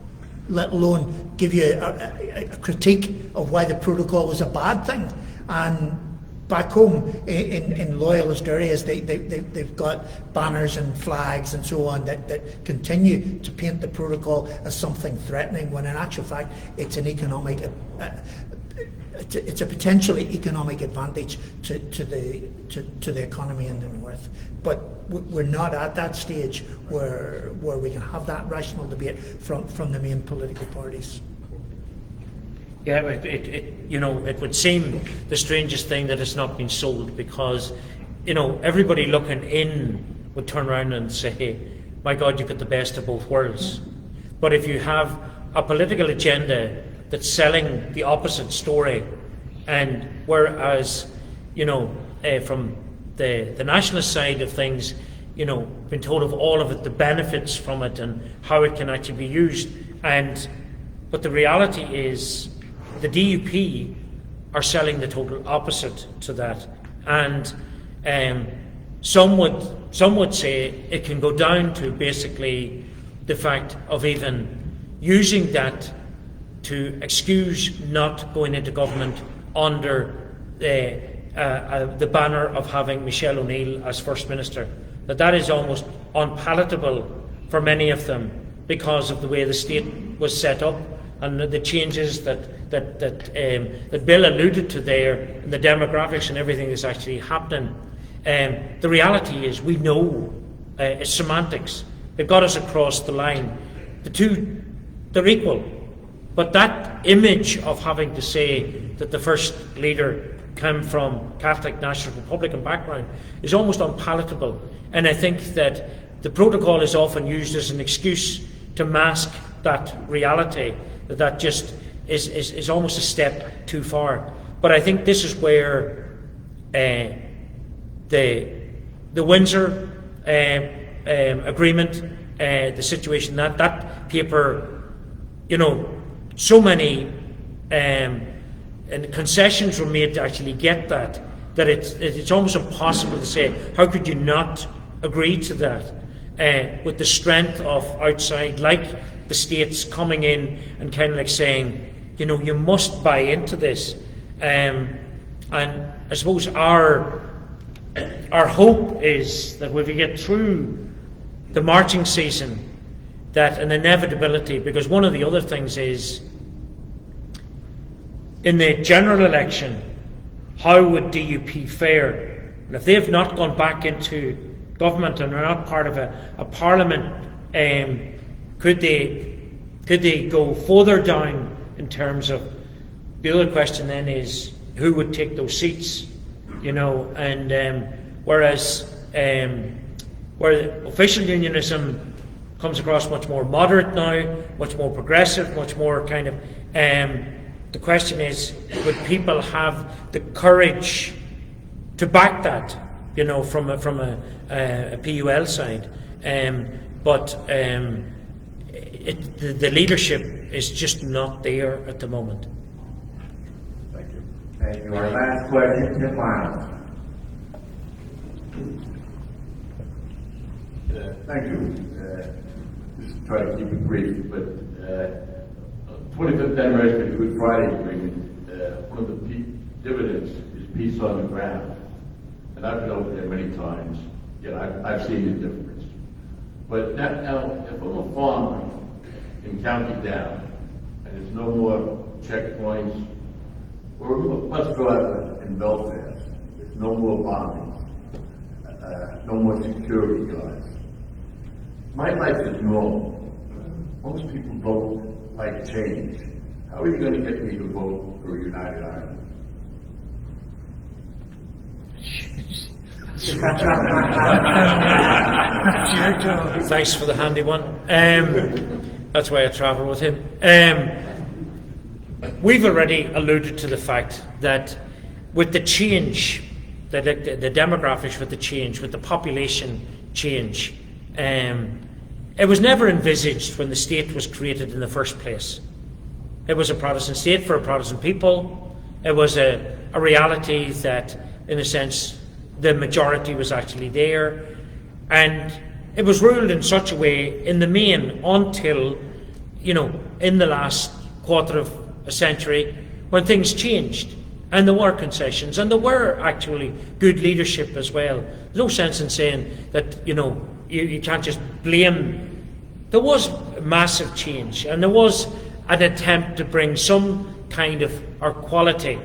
let alone give you a critique of why the protocol was a bad thing. And back home in loyalist areas, they've got banners and flags and so on that continue to paint the protocol as something threatening, when in actual fact it's an economic it's a potentially economic advantage to the economy in the north. But we're not at that stage where we can have that rational debate from the main political parties. Yeah, it would seem the strangest thing that it's not been sold, because everybody looking in would turn around and say, my God, you've got the best of both worlds. But if you have a political agenda that's selling the opposite story, and whereas from the nationalist side of things, been told of all of it, the benefits from it and how it can actually be used, but the reality is the DUP are selling the total opposite to that. And some would say it can go down to basically the fact of even using that to excuse not going into government under the banner of having Michelle O'Neill as First Minister. That is almost unpalatable for many of them because of the way the state was set up and the changes that Bill alluded to there, and the demographics and everything that's actually happening. The reality is, we know it's semantics. They've got us across the line. The two, they're equal. But that image of having to say that the first leader came from Catholic National Republican background is almost unpalatable. And I think that the protocol is often used as an excuse to mask that reality, that just is almost a step too far. But I think this is where the Windsor agreement, the situation that paper, so many and concessions were made to actually get that it's almost impossible to say how could you not agree to that with the strength of outside, like the states coming in and kind of like saying, you must buy into this. And I suppose our hope is that when we get through the marching season, that an inevitability, because one of the other things is, in the general election, how would DUP fare? And if they've not gone back into government and are not part of a parliament, could they go further down in terms of, the other question then is, who would take those seats? Whereas where official unionism comes across much more moderate now, much more progressive, much more kind of, the question is, would people have the courage to back that, from a PUL side? But the leadership is just not there at the moment. Thank you. Thank you. Our last question, Tim Miles. Thank you. Just try to keep it brief, but 25th anniversary of the Good Friday Agreement, one of the dividends is peace on the ground. And I've been over there many times, yet I've seen the difference. But now, if I'm a farmer in County Down, and there's no more checkpoints, or let's go out in Belfast, there's no more bombings, no more security guards. My life is normal. Most people don't like change. How are you going to get me to vote for a United Ireland? Thanks for the handy one. That's why I travel with him. We've already alluded to the fact that with the change, the demographics with the change, with the population change, it was never envisaged when the state was created in the first place. It was a Protestant state for a Protestant people. It was a reality that, in a sense, the majority was actually there. And it was ruled in such a way, in the main, until, in the last quarter of a century, when things changed. And there were concessions, and there were actually good leadership as well. There's no sense in saying that, you can't just blame. There was massive change, and there was an attempt to bring some kind of quality.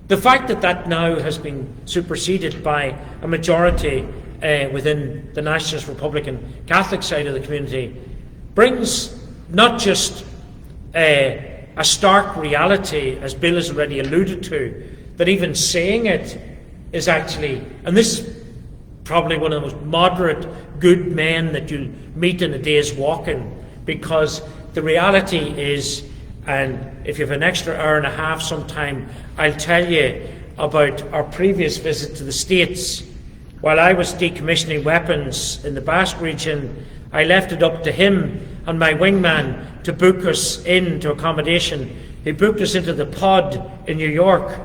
The fact that now has been superseded by a majority within the Nationalist Republican Catholic side of the community brings not just a stark reality, as Bill has already alluded to, that even saying it is actually, and this is probably one of the most moderate, good men that you'll meet in a day's walking, because the reality is, and if you have an extra hour and a half sometime, I'll tell you about our previous visit to the States. While I was decommissioning weapons in the Basque region, I left it up to him and my wingman to book us into accommodation. He booked us into the Pod in New York,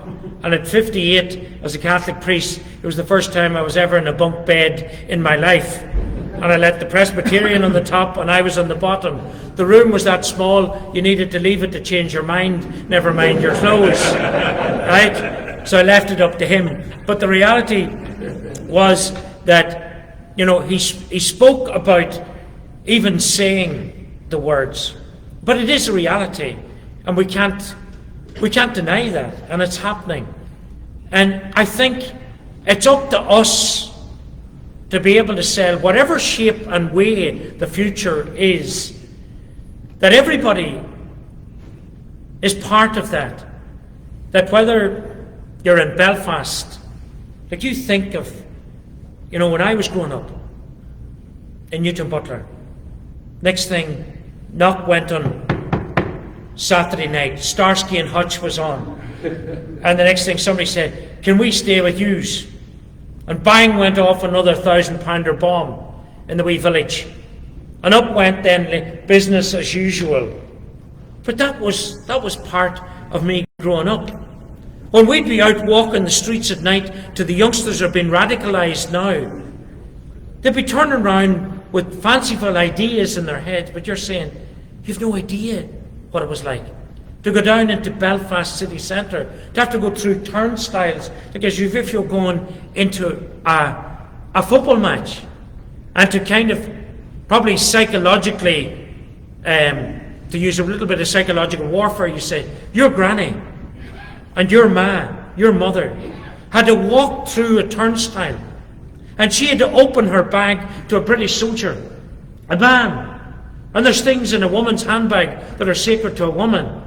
and at 58, as a Catholic priest, it was the first time I was ever in a bunk bed in my life. And I let the Presbyterian on the top and I was on the bottom. The room was that small, you needed to leave it to change your mind, never mind your clothes. Right? So I left it up to him. But the reality was that, he spoke about even saying the words. But it is a reality. And we can't deny that, and it's happening. And I think it's up to us to be able to sell whatever shape and way the future is, that everybody is part of that. That whether you're in Belfast, like you think of, when I was growing up in Newton Butler, next thing, knock went on Saturday night. Starsky and Hutch was on. And the next thing somebody said, "Can we stay with yous?" And bang went off another 1,000-pounder bomb in the wee village. And up went then business as usual. But that was part of me growing up. When we'd be out walking the streets at night to the youngsters who are being radicalised now, they'd be turning around with fanciful ideas in their heads, but you're saying, you've no idea what it was like to go down into Belfast city centre, to have to go through turnstiles, because if you're going into a football match, and to kind of probably psychologically, to use a little bit of psychological warfare, you say, your granny and your ma, your mother, had to walk through a turnstile, and she had to open her bag to a British soldier, a man. And there's things in a woman's handbag that are sacred to a woman.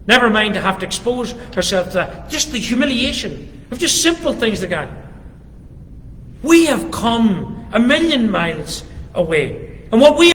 Never mind to have to expose herself to that. Just the humiliation of just simple things like that. We have come 1,000,000 miles away. And what we